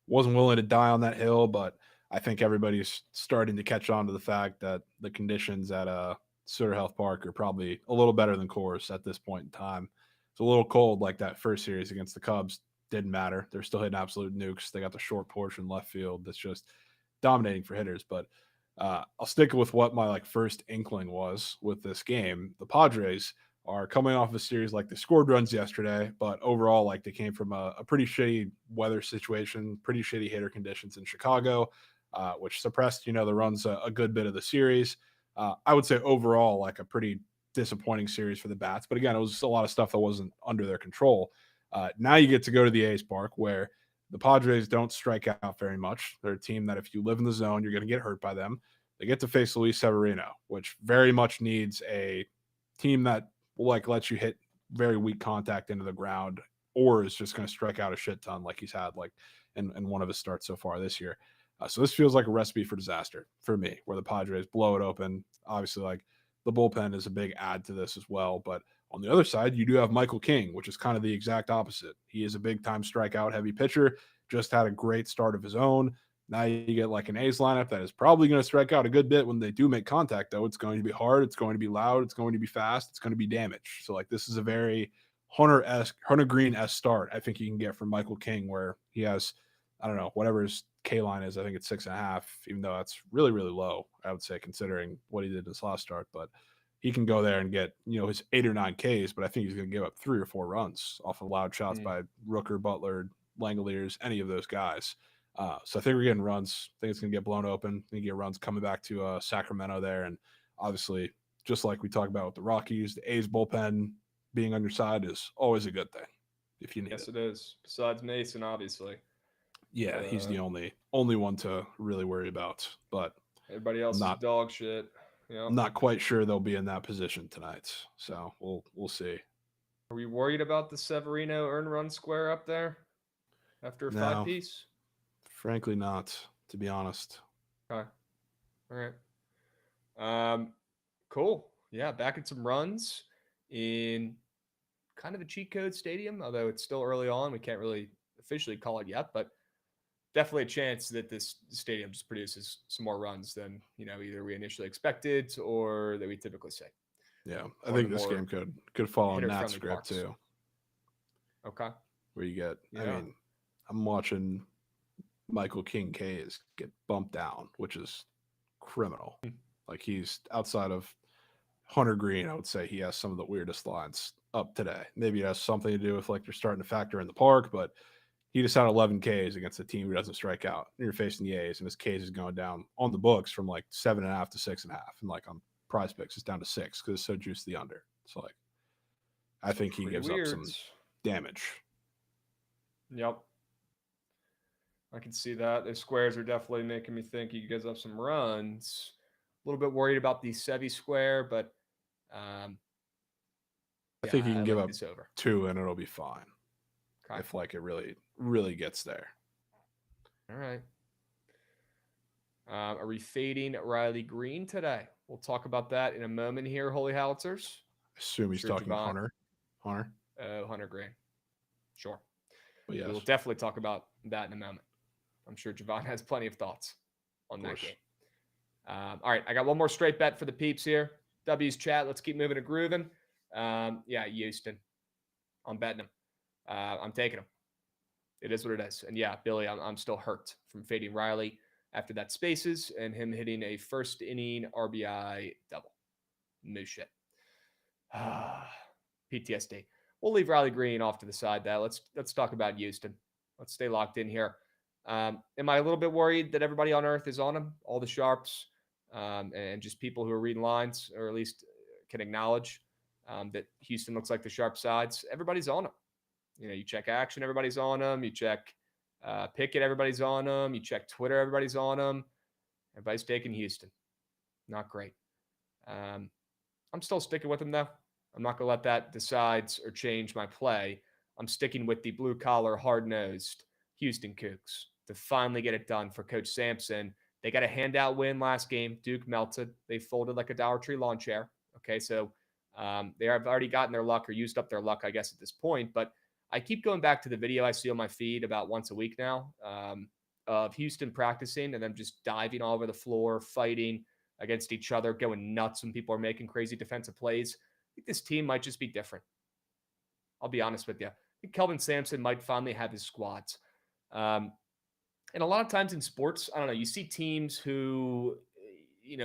Wasn't willing to die on that hill, but I think everybody's starting to catch on to the fact that the conditions at Sutter Health Park are probably a little better than Coors at this point in time. It's a little cold, like that first series against the Cubs. Didn't matter. They're still hitting absolute nukes. They got the short porch in left field that's just dominating for hitters. But I'll stick with what my first inkling was with this game. The Padres are coming off a series they scored runs yesterday, but overall, they came from a pretty shitty weather situation, pretty shitty hitter conditions in Chicago, which suppressed, the runs a good bit of the series. I would say overall, a pretty disappointing series for the bats. But again, it was a lot of stuff that wasn't under their control. Now you get to go to the A's Park, where the Padres don't strike out very much. They're a team that if you live in the zone, you're going to get hurt by them. They get to face Luis Severino, which very much needs a team that will lets you hit very weak contact into the ground, or is just going to strike out a shit ton like he's had in one of his starts so far this year. So this feels like a recipe for disaster for me, where the Padres blow it open. Obviously, the bullpen is a big add to this as well. But on the other side, you do have Michael King, which is kind of the exact opposite. He is a big-time strikeout-heavy pitcher, just had a great start of his own. Now you get an A's lineup that is probably going to strike out a good bit when they do make contact, though. It's going to be hard. It's going to be loud. It's going to be fast. It's going to be damage. So, this is a very Hunter Green-esque start I think you can get from Michael King, where he has, I don't know, whatever his K line is. I think it's 6.5, even though that's really, really low, I would say, considering what he did in his last start. But he can go there and get, his 8 or 9 Ks, but I think he's going to give up 3 or 4 runs off of loud shots by Rooker, Butler, Langoliers, any of those guys. So I think we're getting runs. I think it's going to get blown open. I think you get runs coming back to Sacramento there. And obviously, just like we talked about with the Rockies, the A's bullpen being on your side is always a good thing if you need it. Yes, it is. Besides Mason, obviously. Yeah, he's the only one to really worry about. But everybody else is dog shit. I'm not quite sure they'll be in that position tonight. So we'll see. Are we worried about the Severino earn run square up there after a 5-piece? Frankly not, to be honest. Okay. All right. Cool. Yeah, back at some runs in kind of a cheat code stadium, although it's still early on. We can't really officially call it yet, but definitely a chance that this stadium just produces some more runs than, either we initially expected or that we typically see. Yeah, I think this game could fall on that script too. Okay. Where you get, I'm watching Michael Kincaid get bumped down, which is criminal. Like, he's outside of Hunter Green, I would say he has some of the weirdest lines up today. Maybe it has something to do with like they're starting to factor in the park, but he just had 11 Ks against a team who doesn't strike out. And you're facing the A's, and his Ks is going down on the books from like 7.5 to 6.5, and like on Prize Picks, it's down to 6 because it's so juiced the under. So like, I think he gives up some damage. Yep. I can see that. The squares are definitely making me think he gives up some runs. A little bit worried about the Sevy square, but I think he can give up over 2 and it'll be fine. Okay. If like it really, really gets there. All right. Are we fading Riley Green today? We'll talk about that in a moment here, Holy Howitzers. Assume he's talking Hunter. Hunter Green. Sure. But yes. We will definitely talk about that in a moment. I'm sure Jovan has plenty of thoughts on that game. All right, I got one more straight bet for the peeps here. W's chat. Let's keep moving and grooving. Houston. I'm betting him. I'm taking him. It is what it is. And yeah, Billy, I'm still hurt from fading Riley after that spaces and him hitting a first inning RBI double. No shit. PTSD. We'll leave Riley Green off to the side. Let's talk about Houston. Let's stay locked in here. Am I a little bit worried that everybody on earth is on him? All the sharps and just people who are reading lines, or at least can acknowledge that Houston looks like the sharp sides. Everybody's on him. You check action, everybody's on him. You check Pickett, everybody's on him. You check Twitter, everybody's on him. Everybody's taking Houston. Not great. I'm still sticking with him, though. I'm not going to let that decide or change my play. I'm sticking with the blue-collar, hard-nosed Houston Cougs to finally get it done for Coach Sampson. They got a handout win last game. Duke melted. They folded like a Dollar Tree lawn chair. Okay, so they have already gotten their luck or used up their luck, I guess, at this point. But I keep going back to the video I see on my feed about once a week now of Houston practicing and them just diving all over the floor, fighting against each other, going nuts when people are making crazy defensive plays. I think this team might just be different. I'll be honest with you. I think Kelvin Sampson might finally have his squads. And a lot of times in sports, I don't know, you see teams who,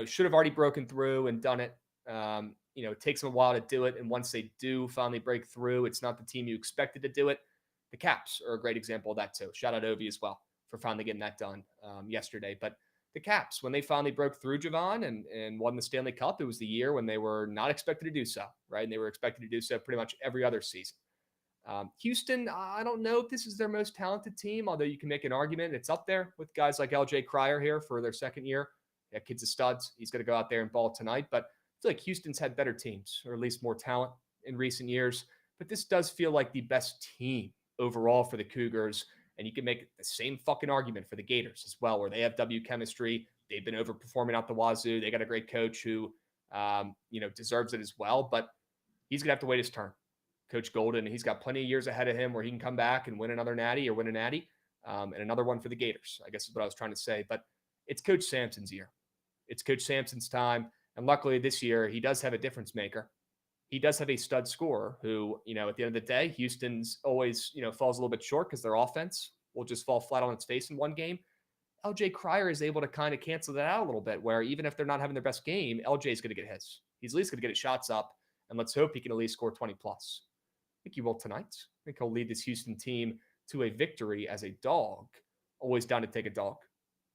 should have already broken through and done it. It takes them a while to do it. And once they do finally break through, it's not the team you expected to do it. The Caps are a great example of that too. Shout out Ovi as well for finally getting that done yesterday. But the Caps, when they finally broke through, Jovan, and won the Stanley Cup, it was the year when they were not expected to do so, right? And they were expected to do so pretty much every other season. Houston, I don't know if this is their most talented team, although you can make an argument. It's up there with guys like LJ Cryer here for their second year. Yeah, kid's a studs. He's going to go out there and ball tonight. But I feel like Houston's had better teams, or at least more talent in recent years. But this does feel like the best team overall for the Cougars. And you can make the same fucking argument for the Gators as well, where they have W chemistry. They've been overperforming out the wazoo. They got a great coach who, deserves it as well. But he's going to have to wait his turn. Coach Golden, he's got plenty of years ahead of him where he can come back and win another natty or win a natty and another one for the Gators, I guess is what I was trying to say. But it's Coach Sampson's year. It's Coach Sampson's time. And luckily this year, he does have a difference maker. He does have a stud scorer who, at the end of the day, Houston's always, falls a little bit short because their offense will just fall flat on its face in one game. LJ Cryer is able to kind of cancel that out a little bit, where even if they're not having their best game, LJ is going to get his. He's at least going to get his shots up, and let's hope he can at least score 20 plus. I think he will tonight. I think he'll lead this Houston team to a victory as a dog. Always down to take a dog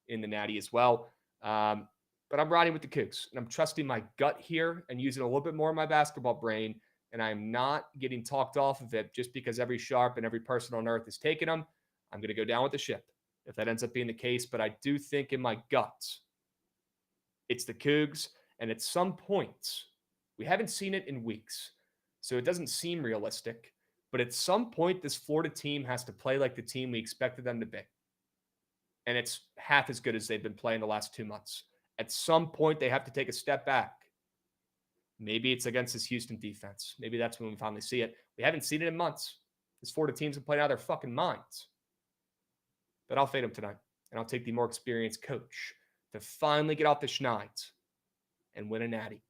in the natty as well. But I'm riding with the Cougs, and I'm trusting my gut here and using a little bit more of my basketball brain, and I'm not getting talked off of it just because every sharp and every person on earth is taking them. I'm going to go down with the ship if that ends up being the case, but I do think in my guts it's the Cougs, and at some point, we haven't seen it in weeks, so it doesn't seem realistic, but at some point, this Florida team has to play like the team we expected them to be, and it's half as good as they've been playing the last 2 months. At some point, they have to take a step back. Maybe it's against this Houston defense. Maybe that's when we finally see it. We haven't seen it in months. This Florida team's been playing out of their fucking minds. But I'll fade them tonight, and I'll take the more experienced coach to finally get off the schneid and win a natty.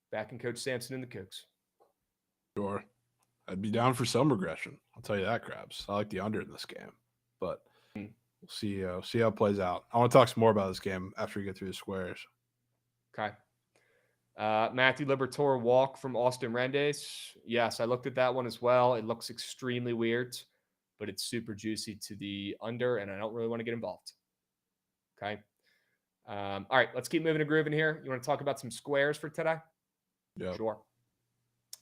Back in Coach Sampson and the Cougs. Sure. I'd be down for some regression. I'll tell you that, Krabs. I like the under in this game. But we'll see how it plays out. I want to talk some more about this game after we get through the squares. Okay. Matthew Liberatore walk from Austin Rendes. Yes, I looked at that one as well. It looks extremely weird, but it's super juicy to the under, and I don't really want to get involved. Okay. All right, let's keep moving and grooving here. You want to talk about some squares for today? Yeah. Sure.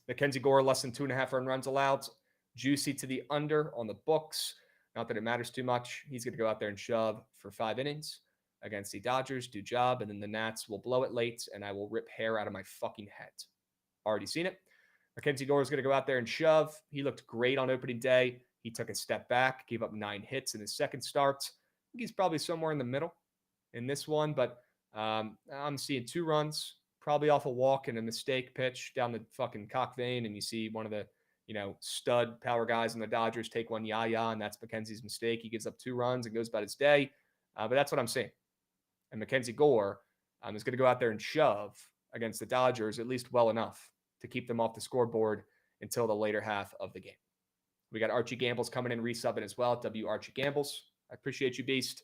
Mackenzie Gore, less than 2.5 earned runs allowed. Juicy to the under on the books. Not that it matters too much. He's going to go out there and shove for 5 innings against the Dodgers, do job, and then the Nats will blow it late, and I will rip hair out of my fucking head. Already seen it. Mackenzie Gore is going to go out there and shove. He looked great on opening day. He took a step back, gave up 9 hits in his second start. I think he's probably somewhere in the middle in this one, but I'm seeing 2 runs, probably off a walk and a mistake pitch down the fucking cock vein, and you see one of the stud power guys in the Dodgers take one yaya, and that's Mackenzie's mistake. He gives up 2 runs and goes about his day, but that's what I'm seeing. And Mackenzie Gore is going to go out there and shove against the Dodgers at least well enough to keep them off the scoreboard until the later half of the game. We got Archie Gambles coming in, resubbing as well. W. Archie Gambles. I appreciate you, Beast.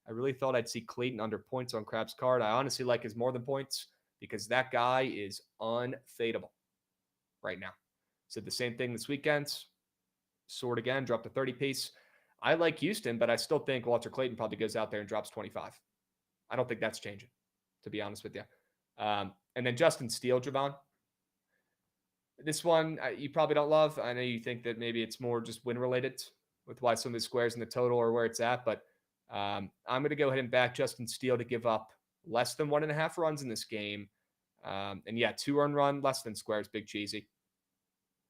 I really thought I'd see Clayton under points on Krabs' card. I honestly like his more than points because that guy is unfadable right now. Said the same thing this weekend. Soared again, dropped a 30 piece. I like Houston, but I still think Walter Clayton probably goes out there and drops 25. I don't think that's changing, to be honest with you. And then Justin Steele, Jovan. This one you probably don't love. I know you think that maybe it's more just win-related with why some of the squares in the total are where it's at, but I'm going to go ahead and back Justin Steele to give up less than 1.5 runs in this game. And yeah, 2 earned run, less than squares, big cheesy.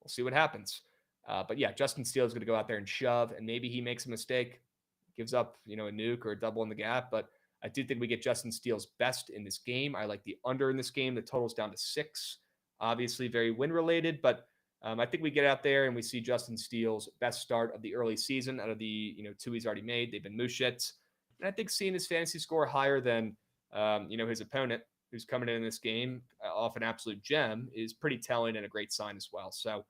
We'll see what happens. But yeah, Justin Steele is going to go out there and shove, and maybe he makes a mistake, gives up, a nuke or a double in the gap. But I do think we get Justin Steele's best in this game. I like the under in this game. The total's down to 6. Obviously very win related, but I think we get out there and we see Justin Steele's best start of the early season out of the 2 he's already made. They've been moose shits. And I think seeing his fantasy score higher than his opponent who's coming in this game off an absolute gem is pretty telling and a great sign as well. So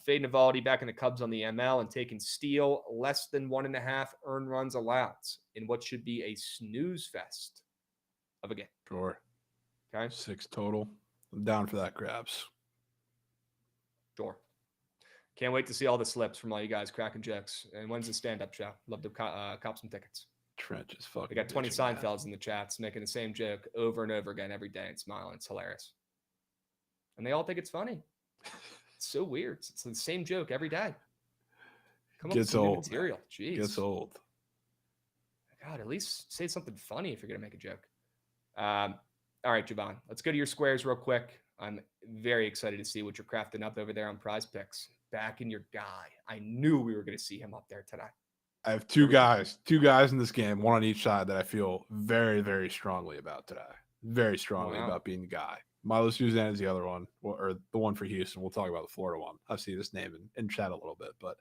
fade Navaldi back in the Cubs on the ML and taking Steele less than 1.5 earned runs allowed in what should be a snooze fest of a game. Sure. Okay. 6 total. I'm down for that, Krabs. Sure. Can't wait to see all the slips from all you guys cracking jokes. And when's the stand-up show? Love to cop some tickets. Trent is fucking. We got 20 bitching, Seinfelds in the chats making the same joke over and over again every day and smiling. It's hilarious. And they all think it's funny. It's so weird. It's the same joke every day. Come up with some new material. Jeez. Gets old. God, at least say something funny if you're going to make a joke. All right, Jovan, let's go to your squares real quick. I'm very excited to see what you're crafting up over there on Prize Picks. Back in your guy. I knew we were going to see him up there today. I have 2 guys in this game, one on each side that I feel very, very strongly about today. Very strongly about being the guy. Milo Suzanne is the other one, or the one for Houston. We'll talk about the Florida one. I've seen this name in chat a little bit, but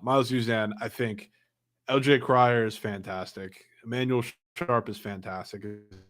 Milo Suzanne, I think LJ Cryer is fantastic. Emmanuel Sharp is fantastic,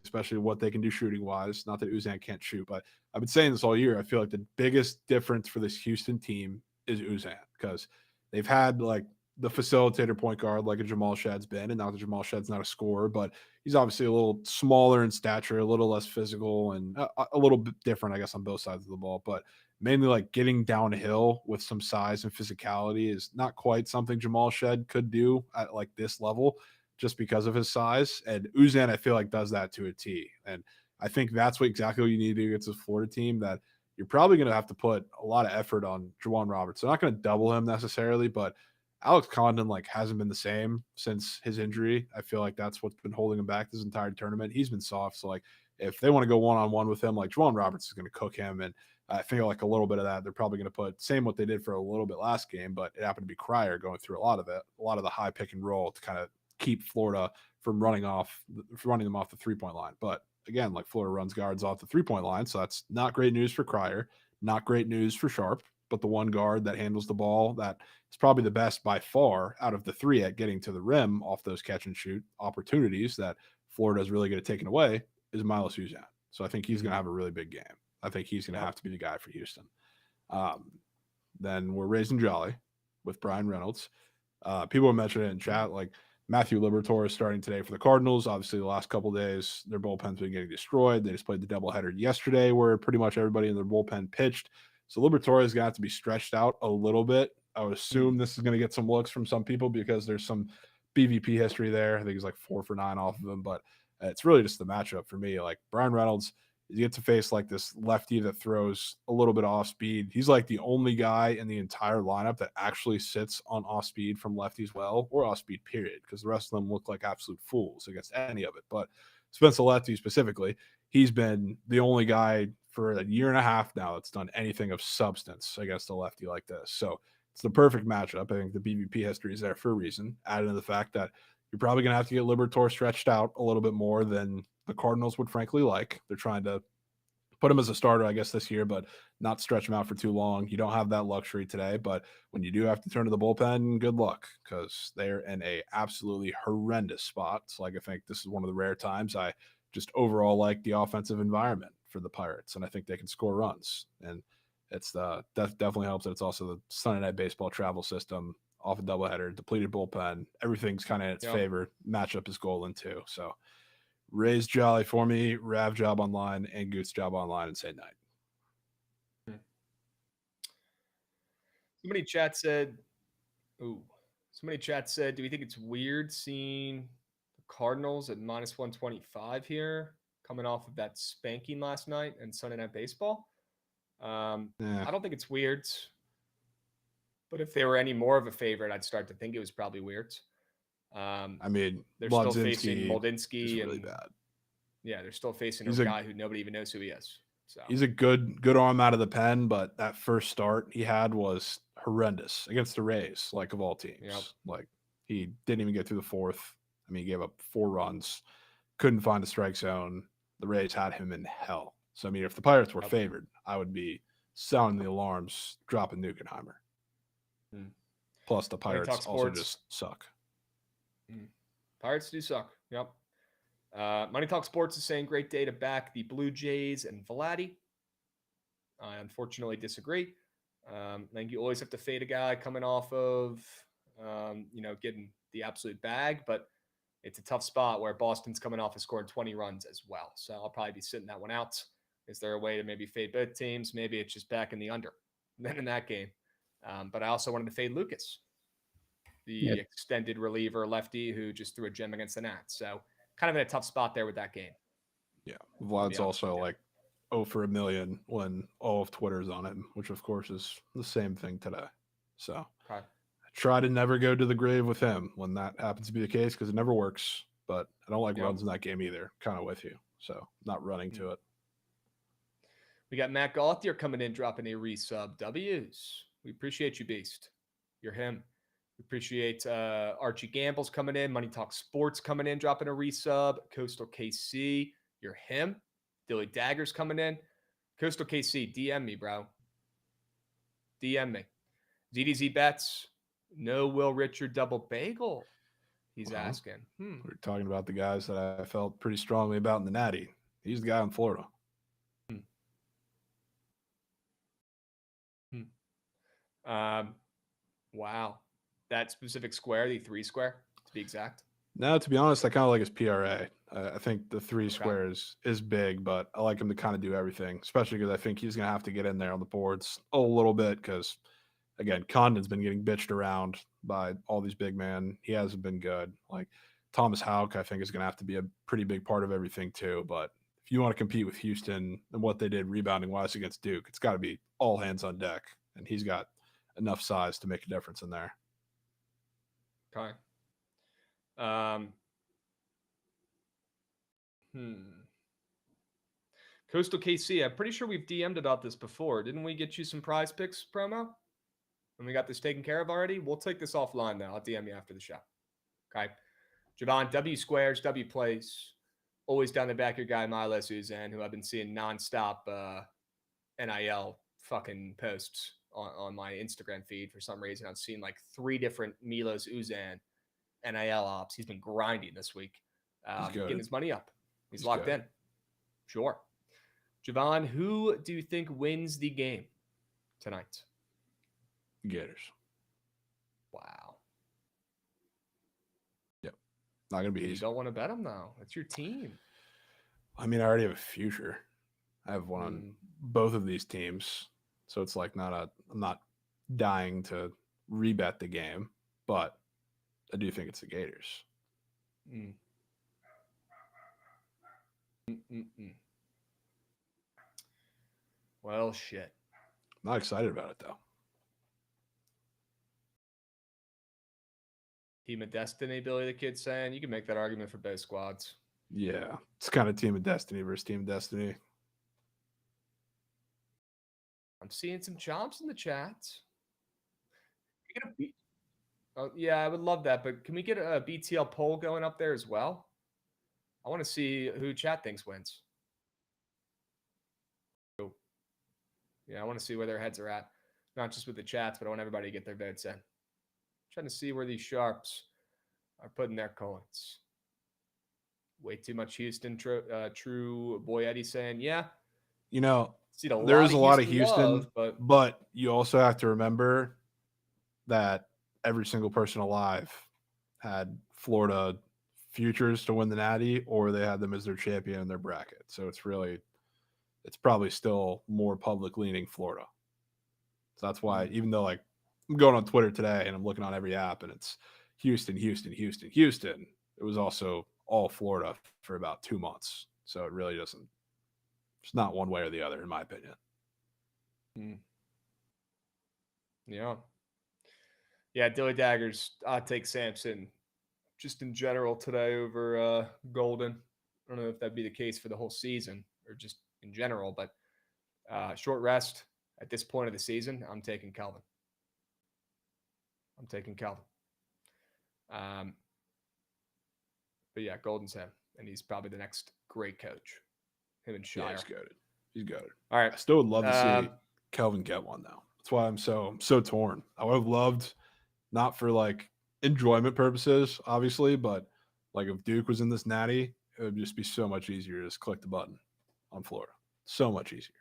especially what they can do shooting wise. Not that Uzan can't shoot, but I've been saying this all year. I feel like the biggest difference for this Houston team is Uzan because they've had like the facilitator point guard like a Jamal Shad's been, and not that Jamal Shad's not a scorer, but he's obviously a little smaller in stature, a little less physical, and a little bit different, I guess, on both sides of the ball. But mainly like getting downhill with some size and physicality is not quite something Jamal Shad could do at like this level just because of his size. And Uzan, I feel like, does that to a T. And I think that's exactly what you need to do against this Florida team, that you're probably going to have to put a lot of effort on Juwan Roberts. They're not going to double him necessarily, but Alex Condon hasn't been the same since his injury. I feel like that's what's been holding him back this entire tournament. He's been soft. So if they want to go one-on-one with him, Juwan Roberts is going to cook him. And I feel like a little bit of that, they're probably going to put same what they did for a little bit last game, but it happened to be Cryer going through a lot of the high pick and roll to kind of keep Florida from running them off the 3-point line. But again, like Florida runs guards off the 3-point line. So that's not great news for Cryer, not great news for Sharp, but the one guard that handles the ball that is probably the best by far out of the three at getting to the rim off those catch and shoot opportunities that Florida is really going to take away is Miles Suzanne. So I think he's going to have a really big game. I think he's going to have to be the guy for Houston. Then we're raising Jolly with Brian Reynolds. People have mentioned it in chat, like Matthew Liberatore is starting today for the Cardinals. Obviously, the last couple of days, their bullpen's been getting destroyed. They just played the doubleheader yesterday where pretty much everybody in their bullpen pitched. So Liberatore is going to have to be stretched out a little bit. I would assume this is going to get some looks from some people because there's some BVP history there. I think he's like 4 for 9 off of him, but it's really just the matchup for me. Like Brian Reynolds, you get to face like this lefty that throws a little bit off speed. He's like the only guy in the entire lineup that actually sits on off speed from lefties well, or off speed period, because the rest of them look like absolute fools against any of it. But Spencer Lefty specifically, he's been the only guy for a year and a half now that's done anything of substance against a lefty like this. So it's the perfect matchup. I think the BVP history is there for a reason, added to the fact that you're probably going to have to get Liberatore stretched out a little bit more than the Cardinals would frankly like. They're trying to put him as a starter, I guess, this year, but not stretch him out for too long. You don't have that luxury today, but when you do have to turn to the bullpen, good luck, because they're in a absolutely horrendous spot. So, like, I think this is one of the rare times I just overall like the offensive environment for the Pirates, and I think they can score runs. And it's that definitely helps that it's also the Sunday Night Baseball travel system, off a doubleheader, depleted bullpen. Everything's kind of in its favor. Matchup is golden too. So Ray's Jolly for me, Rav Job online, and Goose Job online, and say night. Somebody chat said, do we think it's weird seeing the Cardinals at minus 125 here, coming off of that spanking last night and Sunday Night Baseball? I don't think it's weird. But if they were any more of a favorite, I'd start to think it was probably weird. I mean, they're still facing Moldinsky, really bad. Yeah, they're still facing a guy who nobody even knows who he is. So he's a good arm out of the pen, but that first start he had was horrendous against the Rays, like of all teams. Yep. Like he didn't even get through the fourth. I mean, he gave up 4 runs, couldn't find a strike zone. The Rays had him in hell. So I mean, if the Pirates were favored, I would be sounding the alarms, dropping Nugenheimer. Plus, the Pirates also just suck. Pirates do suck. Yep. Money Talk Sports is saying great day to back the Blue Jays and Vladdy. I unfortunately disagree. I think you always have to fade a guy coming off of, getting the absolute bag, but it's a tough spot where Boston's coming off of scoring 20 runs as well. So I'll probably be sitting that one out. Is there a way to maybe fade both teams? Maybe it's just back in the under. Then in that game. But I also wanted to fade Lucas, the extended reliever lefty who just threw a gem against the Nats. So kind of in a tough spot there with that game. Yeah. Vlad's also like 0 for a million when all of Twitter's on him, which of course is the same thing today. So I try to never go to the grave with him when that happens to be the case, because it never works. But I don't like runs in that game either. Kind of with you. So not running to it. We got Matt Gauthier coming in, dropping a resub. W's. We appreciate you, Beast. You're him. We appreciate Archie Gamble's coming in. Money Talk Sports coming in, dropping a resub. Coastal KC. You're him. Dilly Dagger's coming in. Coastal KC, DM me, bro. DM me. ZDZ Bets. No Will Richard double bagel. He's asking. We're talking about the guys that I felt pretty strongly about in the Natty. He's the guy in Florida. Wow. That specific square, the 3 square, to be exact. No, to be honest, I kind of like his PRA. I think the 3 square is big, but I like him to kind of do everything, especially because I think he's going to have to get in there on the boards a little bit because, again, Condon's been getting bitched around by all these big men. He hasn't been good. Like Thomas Houck, I think, is going to have to be a pretty big part of everything too. But if you want to compete with Houston and what they did rebounding-wise against Duke, it's got to be all hands on deck, and he's got enough size to make a difference in there. Okay. Coastal KC, I'm pretty sure we've DM'd about this before. Didn't we get you some Prize Picks promo? And we got this taken care of already? We'll take this offline now. I'll DM you after the show. Okay. Jovan, W squares, W plays. always down the back your guy Miles Uzan, who I've been seeing nonstop NIL fucking posts on my Instagram feed for some reason. I've seen like 3 different Milos Uzan NIL ops. He's been grinding this week, getting his money up. He's locked in. Sure. Jovan, who do you think wins the game tonight? Gators. Wow. Yep. Not going to be easy. You don't want to bet them, though. It's your team. I mean, I already have a future. I have one on both of these teams. So it's like I'm not dying to rebet the game, but I do think it's the Gators. Well, shit. I'm not excited about it, though. Team of Destiny, Billy the Kid saying. You can make that argument for both squads. Yeah. It's kind of Team of Destiny versus Team of Destiny. I'm seeing some chomps in the chat. Oh, yeah, I would love that. But can we get a BTL poll going up there as well? I want to see who chat thinks wins. Yeah, I want to see where their heads are at. Not just with the chats, but I want everybody to get their votes in. I'm trying to see where these sharps are putting their coins. Way too much Houston. True Boy Eddie saying, yeah. You know, there is a lot of Houston, love, but you also have to remember that every single person alive had Florida futures to win the Natty, or they had them as their champion in their bracket. So it's probably still more public leaning Florida. So that's why, even though like I'm going on Twitter today and I'm looking on every app and it's Houston, Houston, Houston, Houston, it was also all Florida for about 2 months. So it really doesn't, it's not one way or the other, in my opinion. Yeah. Yeah, Dilly Daggers, I'll take Samson just in general today over Golden. I don't know if that'd be the case for the whole season or just in general, but short rest at this point of the season, I'm taking Kelvin. But yeah, Golden's him, and he's probably the next great coach. Him and Shire. Yeah, he's got it. All right. I still would love to see Kelvin get one, though. That's why I'm so torn. I would have loved, not for like enjoyment purposes, obviously, but like if Duke was in this Natty, it would just be so much easier to just click the button on Florida. So much easier.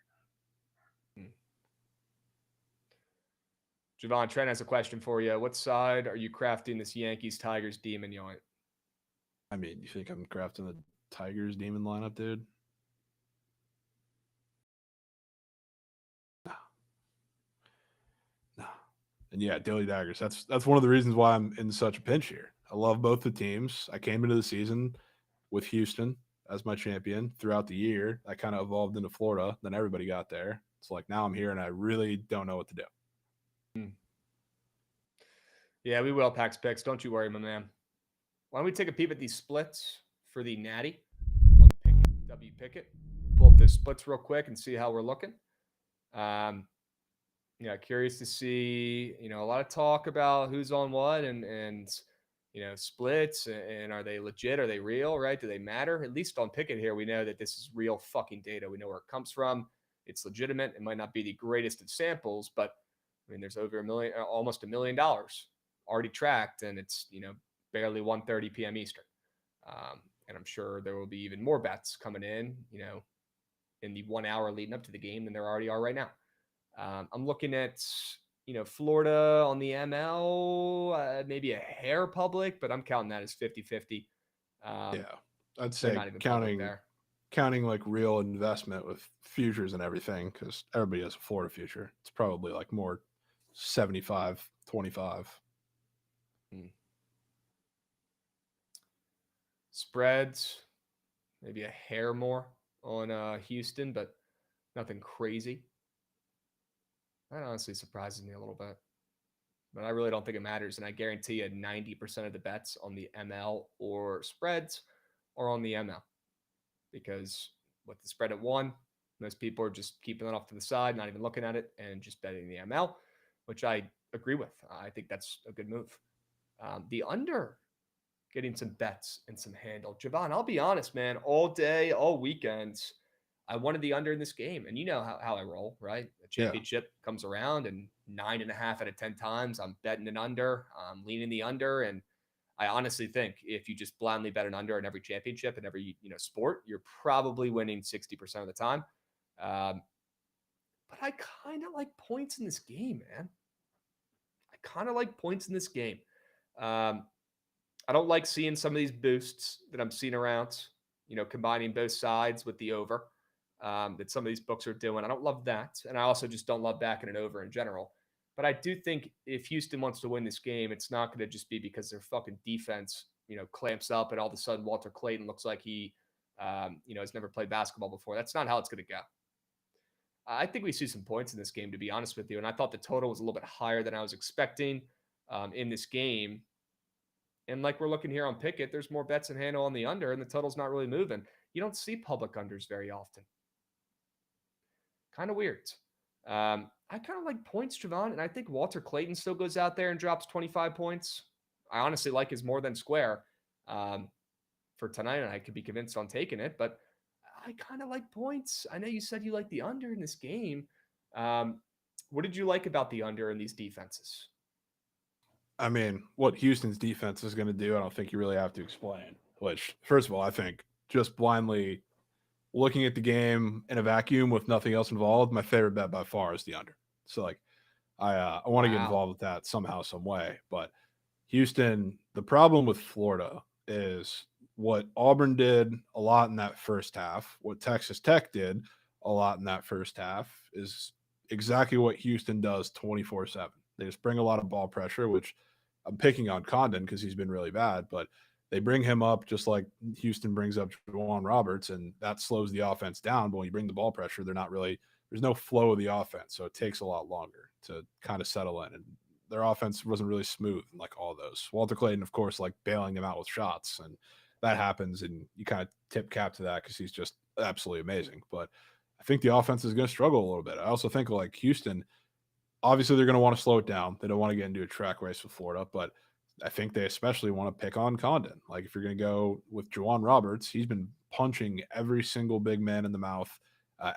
Jovan, Trent has a question for you. What side are you crafting this Yankees-Tigers demon joint? I mean, you think I'm crafting the Tigers demon lineup, dude? No. And yeah, Dilly Daggers. That's one of the reasons why I'm in such a pinch here. I love both the teams. I came into the season with Houston as my champion throughout the year. I kind of evolved into Florida. Then everybody got there. It's like now I'm here and I really don't know what to do. Yeah, we will, Pax Picks. Don't you worry, my man. Why don't we take a peep at these splits for the Natty on Pickett, W Pickett. Pull up the splits real quick and see how we're looking. Yeah, curious to see, a lot of talk about who's on what and splits and are they legit? Are they real, right? Do they matter? At least on Pickett here, we know that this is real fucking data. We know where it comes from. It's legitimate. It might not be the greatest of samples, but I mean, there's over almost $1 million already tracked, and it's, barely 1:30 p.m. Eastern. And I'm sure there will be even more bets coming in the 1 hour leading up to the game than there already are right now. I'm looking at, Florida on the ML, maybe a hair public, but I'm counting that as 50-50. Yeah, I'd say counting like real investment with futures and everything, because everybody has a Florida future. It's probably like more 75-25. Spreads, maybe a hair more on Houston, but nothing crazy. That honestly surprises me a little bit. But I really don't think it matters. And I guarantee you 90% of the bets on the ML or spreads are on the ML. Because with the spread at 1, most people are just keeping it off to the side, not even looking at it, and just betting the ML, which I agree with. I think that's a good move. The under getting some bets and some handle. Jovan, I'll be honest, man, all day, all weekends, I wanted the under in this game. And you know how I roll, right? The Yeah. championship comes around, and 9.5 out of 10 times I'm betting an under, I'm leaning the under. And I honestly think if you just blindly bet an under in every championship and every sport, you're probably winning 60% of the time. But I kind of like points in this game, man. I kind of like points in this game. I don't like seeing some of these boosts that I'm seeing around, combining both sides with the over that some of these books are doing. I don't love that. And I also just don't love backing it over in general. But I do think if Houston wants to win this game, it's not going to just be because their fucking defense, clamps up and all of a sudden Walter Clayton looks like he, has never played basketball before. That's not how it's going to go. I think we see some points in this game, to be honest with you. And I thought the total was a little bit higher than I was expecting in this game. And like we're looking here on Pickett, there's more bets and handle on the under, and the total's not really moving. You don't see public unders very often. Kind of weird. I kind of like points, Jovan, and I think Walter Clayton still goes out there and drops 25 points. I honestly like his more than square for tonight, and I could be convinced on taking it, but I kind of like points. I know you said you like the under in this game. What did you like about the under in these defenses? I mean, what Houston's defense is going to do, I don't think you really have to explain. Which, first of all, I think just blindly looking at the game in a vacuum with nothing else involved, my favorite bet by far is the under. So, I want to get involved with that somehow, some way. But Houston, the problem with Florida is what Auburn did a lot in that first half, what Texas Tech did a lot in that first half is exactly what Houston does 24/7. They just bring a lot of ball pressure, which I'm picking on Condon because he's been really bad, but they bring him up just like Houston brings up Juwan Roberts, and that slows the offense down. But when you bring the ball pressure, there's no flow of the offense, so it takes a lot longer to kind of settle in. And their offense wasn't really smooth in like all those. Walter Clayton, of course, like bailing them out with shots, and that happens, and you kind of tip cap to that because he's just absolutely amazing. But I think the offense is going to struggle a little bit. I also think like Houston, obviously they're going to want to slow it down. They don't want to get into a track race with Florida, but I think they especially want to pick on Condon. Like if you're going to go with Juwan Roberts, he's been punching every single big man in the mouth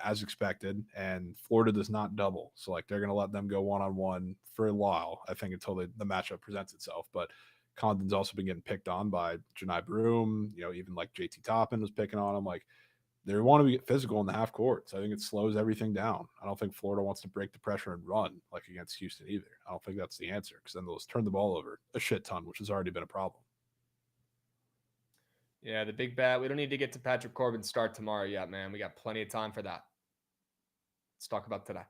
as expected, and Florida does not double. So like they're going to let them go one-on-one for a while, I think, until the matchup presents itself. But Condon's also been getting picked on by Janai Broom, even like JT Toppin was picking on him. Like they want to get physical in the half court. So I think it slows everything down. I don't think Florida wants to break the pressure and run like against Houston either. I don't think that's the answer because then they'll just turn the ball over a shit ton, which has already been a problem. Yeah, the big bet. We don't need to get to Patrick Corbin's start tomorrow yet, man. We got plenty of time for that. Let's talk about today.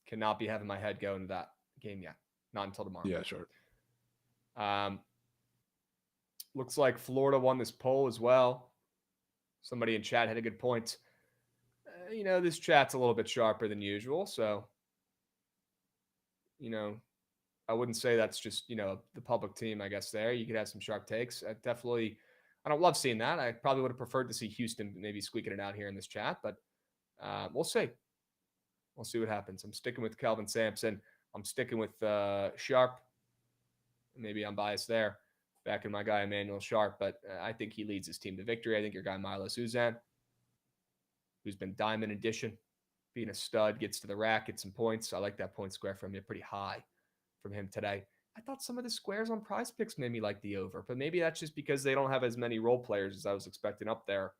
Cannot be having my head go into that game yet. Not until tomorrow. Yeah, sure. Looks like Florida won this poll as well. Somebody in chat had a good point. This chat's a little bit sharper than usual. So, I wouldn't say that's just, the public team, I guess, there. You could have some sharp takes. I don't love seeing that. I probably would have preferred to see Houston maybe squeaking it out here in this chat, but we'll see. We'll see what happens. I'm sticking with Kelvin Sampson. I'm sticking with Sharp. Maybe I'm biased there. Backing my guy Emmanuel Sharp, but I think he leads his team to victory. I think your guy Milo Suzan, who's been diamond edition, being a stud, gets to the rack, gets some points. I like that point square from you, pretty high from him today. I thought some of the squares on Prize Picks made me like the over, but maybe that's just because they don't have as many role players as I was expecting up there.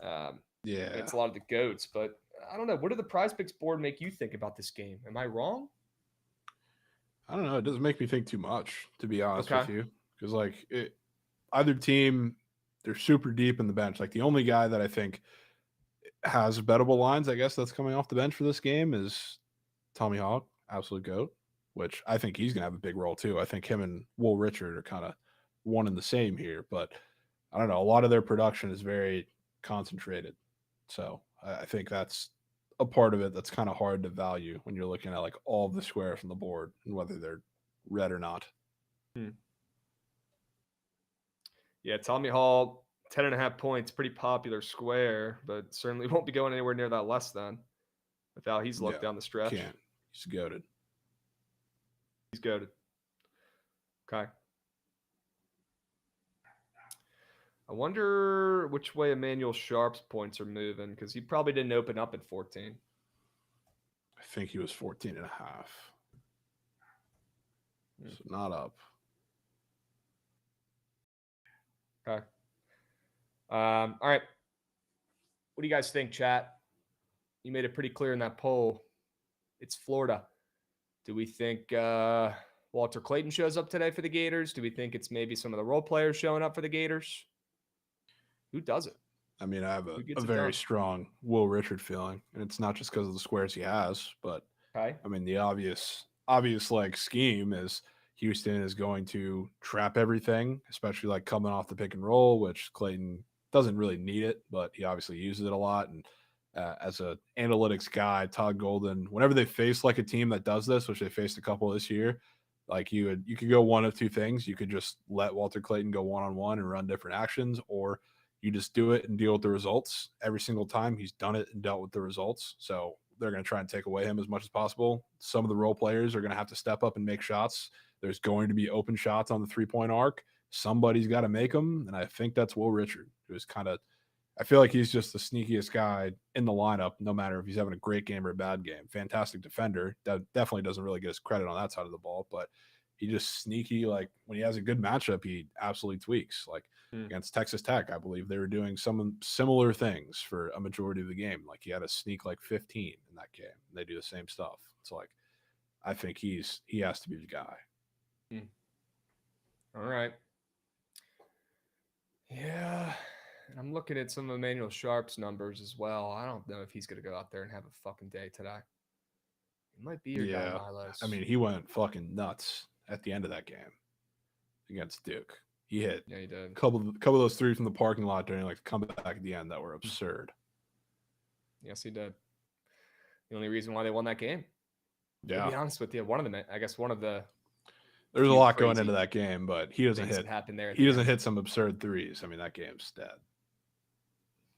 Yeah, it's a lot of the goats, but I don't know. What did the Prize Picks board make you think about this game? Am I wrong? I don't know. It doesn't make me think too much, to be honest with you. Because either team, they're super deep in the bench. Like the only guy that I think has bettable lines, I guess, that's coming off the bench for this game is Tommy Hawk, absolute GOAT, which I think he's going to have a big role too. I think him and Will Richard are kind of one and the same here, but I don't know. A lot of their production is very concentrated. So I think that's a part of it that's kind of hard to value when you're looking at like all the squares on the board and whether they're red or not. Yeah, Tommy Hall, 10.5 points, pretty popular square, but certainly won't be going anywhere near that less than with how he's looked down the stretch. Can't. He's goated. He's goated. Okay. I wonder which way Emmanuel Sharp's points are moving because he probably didn't open up at 14. I think he was 14 and a half. So not up. Okay. All right. What do you guys think, chat? You made it pretty clear in that poll. It's Florida. Do we think Walter Clayton shows up today for the Gators? Do we think it's maybe some of the role players showing up for the Gators? Who does it? I mean, I have Who a gets it very done? strong Will Richard feeling, and it's not just because of the squares he has, but Okay. I mean, the obvious like scheme is Houston is going to trap everything, especially like coming off the pick and roll, which Clayton doesn't really need it, but he obviously uses it a lot. And as a analytics guy, Todd Golden, whenever they face like a team that does this, which they faced a couple this year, like you could go one of two things. You could just let Walter Clayton go one-on-one and run different actions, or you just do it and deal with the results. Every single time he's done it and dealt with the results. So they're going to try and take away him as much as possible. Some of the role players are going to have to step up and make shots. There's going to be open shots on the 3-point arc. Somebody's got to make them. And I think that's Will Richard, who's kind of, I feel like he's just the sneakiest guy in the lineup, no matter if he's having a great game or a bad game. Fantastic defender. That definitely doesn't really get his credit on that side of the ball, but he just sneaky, like when he has a good matchup, he absolutely tweaks. Like against Texas Tech, I believe they were doing some similar things for a majority of the game. Like he had a sneak like 15 in that game. They do the same stuff. It's like, I think he has to be the guy. All right. Yeah. And I'm looking at some of Emmanuel Sharp's numbers as well. I don't know if he's going to go out there and have a fucking day today. He might be your guy, Milos. I mean, he went fucking nuts at the end of that game against Duke. He hit yeah, he did. a couple of those threes from the parking lot during like the comeback at the end that were absurd. Yes, he did. The only reason why they won that game. Yeah. To be honest with you, one of the there's a lot going into that game, but he doesn't hit. He doesn't hit some absurd threes. I mean, that game's dead.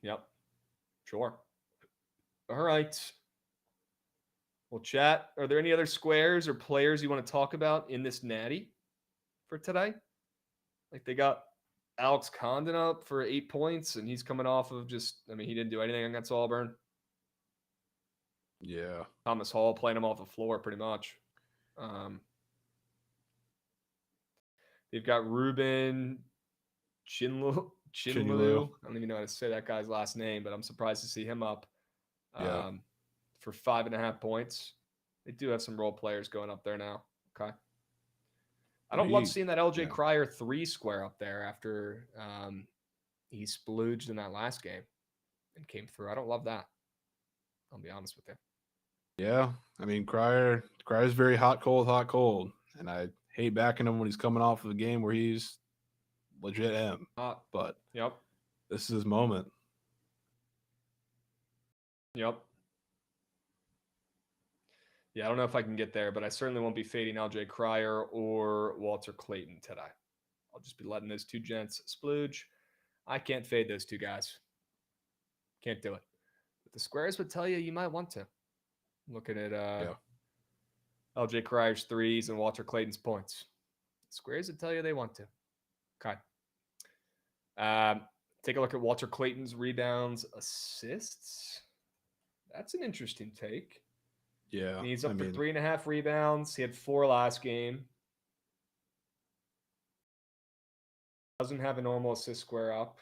Yep. Sure. All right. Well, chat, are there any other squares or players you want to talk about in this natty for today? Like they got Alex Condon up for 8 points, and he's coming off of he didn't do anything against Auburn. Yeah. Thomas Hall playing him off the floor pretty much. They've got Ruben Chinlu. I don't even know how to say that guy's last name, but I'm surprised to see him up for 5.5 points. They do have some role players going up there now. Okay. I don't love seeing that LJ Cryer 3 square up there after he splooged in that last game and came through. I don't love that. I'll be honest with you. Yeah. I mean, Cryer's very hot, cold. And I hate backing him when he's coming off of a game where he's legit him. But this is his moment. Yep. Yeah, I don't know if I can get there, but I certainly won't be fading LJ Cryer or Walter Clayton today. I'll just be letting those two gents splooge. I can't fade those two guys. Can't do it. But the squares would tell you might want to. Looking at LJ Cryer's threes and Walter Clayton's points. Squares would tell you they want to. Okay. Take a look at Walter Clayton's rebounds, assists. That's an interesting take. Yeah. He's up for 3.5 rebounds. He had 4 last game. Doesn't have a normal assist square up.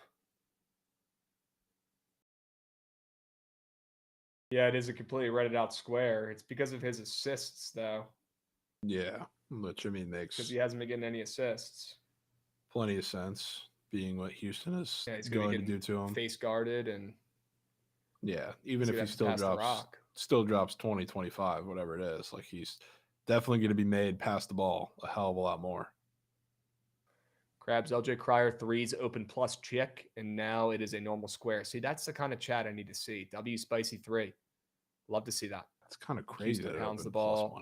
Yeah, it is a completely redded out square. It's because of his assists, though. Yeah, which I mean makes because he hasn't been getting any assists. Plenty of sense, being what Houston is he's going to do to him. Face guarded and even if he still drops 20, 25, whatever it is, like he's definitely going to be made pass the ball a hell of a lot more. Krabs, LJ Cryer threes, open plus chick, and now it is a normal square. See, that's the kind of chat I need to see. W Spicy 3. Love to see that. That's kind of crazy that pounds the ball.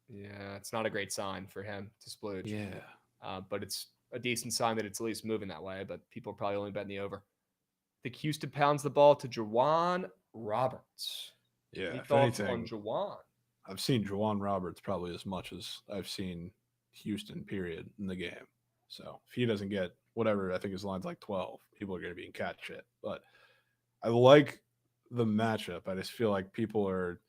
Yeah, it's not a great sign for him to splooge. Yeah. But it's a decent sign that it's at least moving that way, but people are probably only betting the over. I think Houston pounds the ball to Juwan Roberts. Yeah, Any if thoughts anything, on Juwan? I've seen Juwan Roberts probably as much as I've seen Houston, period, in the game. So if he doesn't get whatever. I think his line's like 12. People are going to be in cat shit. But I like the matchup. I just feel like people are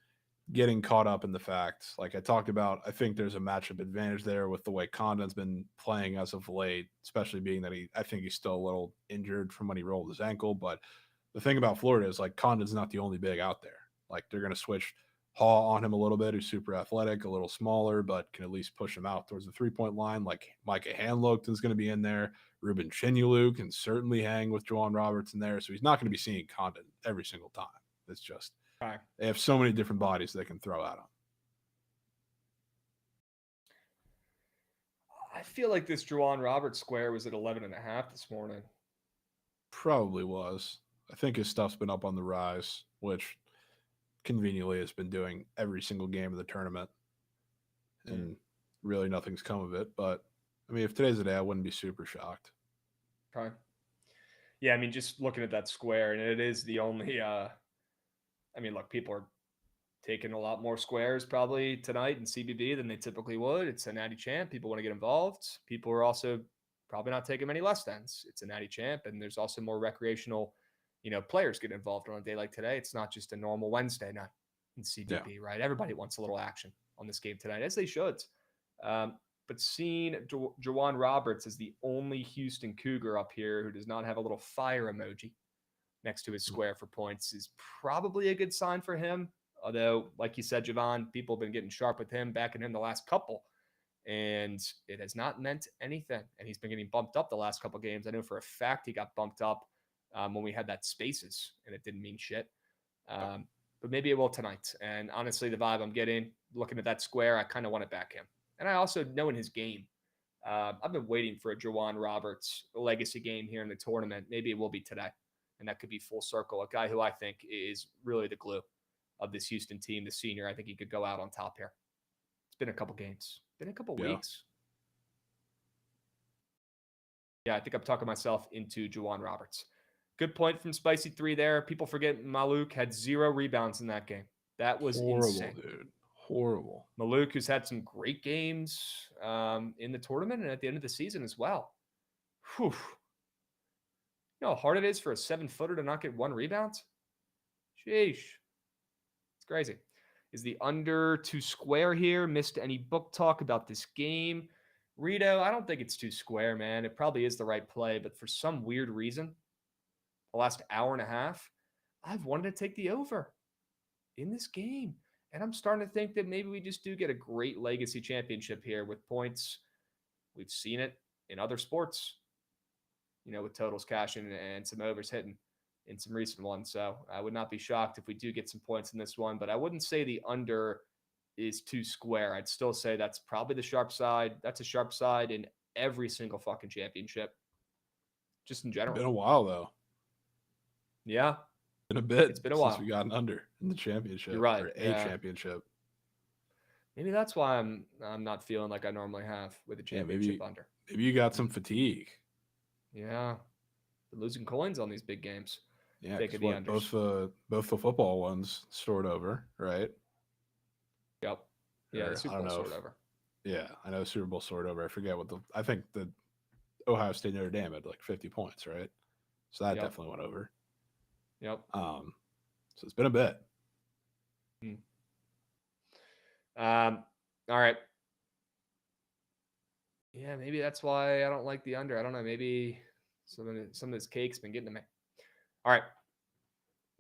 getting caught up in the fact, like I talked about, I think there's a matchup advantage there with the way Condon's been playing as of late, especially being that I think he's still a little injured from when he rolled his ankle. But the thing about Florida is like Condon's not the only big out there. Like they're going to switch Haw on him a little bit, who's super athletic, a little smaller, but can at least push him out towards the 3-point line. Like Micah Hanlogton's going to be in there. Ruben Chinulu can certainly hang with Juwan Roberts in there. So he's not going to be seeing Condon every single time. It's just they have so many different bodies they can throw at him. I feel like this Juwan Roberts square was at 11.5 this morning. Probably was. I think his stuff's been up on the rise, which conveniently has been doing every single game of the tournament. And really nothing's come of it. But, I mean, if today's the day, I wouldn't be super shocked. Okay. Yeah, I mean, just looking at that square, and it is the only I mean, look, people are taking a lot more squares probably tonight in CBB than they typically would. It's a Natty Champ. People want to get involved. People are also probably not taking many less tens. It's a Natty Champ, and there's also more recreational, players get involved on a day like today. It's not just a normal Wednesday night in CBB, right? Everybody wants a little action on this game tonight, as they should. But seeing Juwan Roberts as the only Houston Cougar up here who does not have a little fire emoji next to his square for points is probably a good sign for him. Although, like you said, Jovan, people have been getting sharp with him, backing him the last couple, and it has not meant anything. And he's been getting bumped up the last couple games. I know for a fact he got bumped up when we had that spaces, and it didn't mean shit. But maybe it will tonight. And honestly, the vibe I'm getting, looking at that square, I kind of want to back him. And I also know in his game, I've been waiting for a Juwan Roberts legacy game here in the tournament. Maybe it will be today. And that could be full circle. A guy who I think is really the glue of this Houston team, the senior. I think he could go out on top here. It's been a couple games. Been a couple weeks. Yeah, I think I'm talking myself into Juwan Roberts. Good point from Spicy 3 there. People forget Maluk had 0 rebounds in that game. That was horrible, insane. Dude. Horrible. Maluk, who's had some great games in the tournament and at the end of the season as well. Whew. You know how hard it is for a 7-footer to not get 1 rebound? Sheesh. It's crazy. Is the under too square here? Missed any book talk about this game? Rito, I don't think it's too square, man. It probably is the right play, but for some weird reason, the last hour and a half, I've wanted to take the over in this game. And I'm starting to think that maybe we just do get a great legacy championship here with points. We've seen it in other sports, with totals cashing and some overs hitting in some recent ones. So I would not be shocked if we do get some points in this one, but I wouldn't say the under is too square. I'd still say that's probably the sharp side. That's a sharp side in every single fucking championship, just in general. It's been a while, though. Yeah. Been a bit. It's been a while since we got an under in the championship. You're right. Or a championship. Maybe that's why I'm not feeling like I normally have with a championship under. Maybe you got some fatigue. Yeah. Been losing coins on these big games. Yeah, both the football ones soared over, right? Yep. Yeah, the Super Bowl soared over. Yeah, I know the Super Bowl soared over. I forget I think the Ohio State Notre Dame had like 50 points, right? So that definitely went over. Yep. So it's been a bit. All right. Yeah, maybe that's why I don't like the under. I don't know. Maybe some of this cake's been getting to me. All right.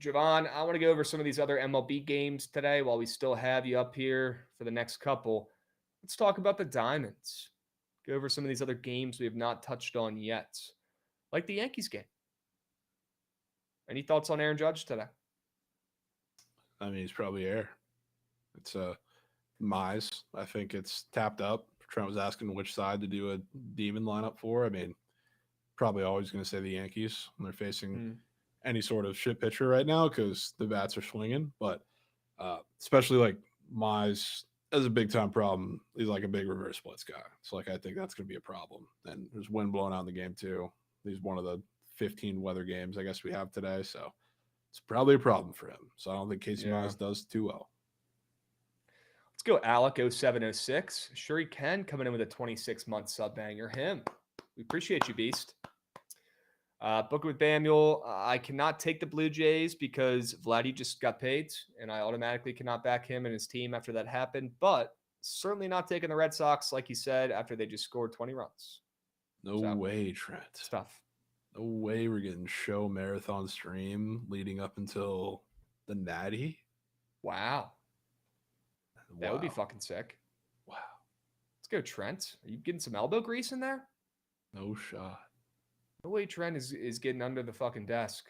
Jovan, I want to go over some of these other MLB games today while we still have you up here for the next couple. Let's talk about the Diamonds. Go over some of these other games we have not touched on yet, like the Yankees game. Any thoughts on Aaron Judge today? I mean, he's probably air. It's Mize. I think it's tapped up. Trent was asking which side to do a demon lineup for. I mean, probably always going to say the Yankees when they're facing any sort of shit pitcher right now because the bats are swinging. But especially like Mize as a big time problem. He's like a big reverse splits guy. So like I think that's going to be a problem. And there's wind blowing out in the game too. He's one of the 15 weather games I guess we have today. So it's probably a problem for him. So I don't think Casey Mize does too well. Let's go Alec 0706. Sure he can, coming in with a 26-month sub banger. Him. We appreciate you, Beast. Bookit with Bamule. I cannot take the Blue Jays because Vladdy just got paid, and I automatically cannot back him and his team after that happened. But certainly not taking the Red Sox, like you said, after they just scored 20 runs. No way, Trent. It's tough. No way we're getting show marathon stream leading up until the Natty. Wow. That would be fucking sick. Wow. Let's go, Trent. Are you getting some elbow grease in there? No shot. No way Trent is getting under the fucking desk.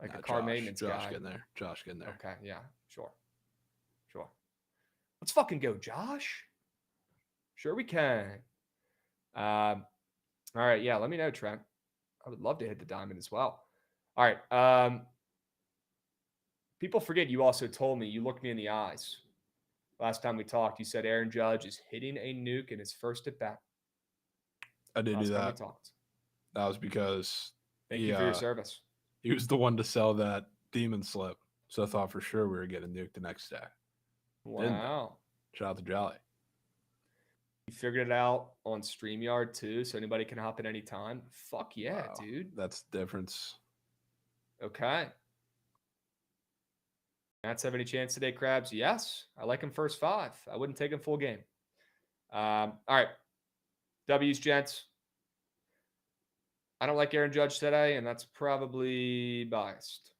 Like a car maintenance Josh guy. getting there. Josh getting there. Okay, yeah, sure. Let's fucking go, Josh. Sure we can. All right, yeah, let me know, Trent. I would love to hit the diamond as well. All right. People forget you also told me, you looked me in the eyes. Last time we talked, you said Aaron Judge is hitting a nuke in his first at bat. I did do that. We talked. That was because Thank you for your service. He was the one to sell that demon slip. So I thought for sure we were getting nuked the next day. Wow. Shout out to Jolly. You figured it out on StreamYard too, so anybody can hop in any time. Fuck yeah, Wow. dude. That's the difference. Okay. Nats have any chance today, Krabs? Yes. I like him first 5. I wouldn't take him full game. All right. W's, gents. I don't like Aaron Judge today, and that's probably biased.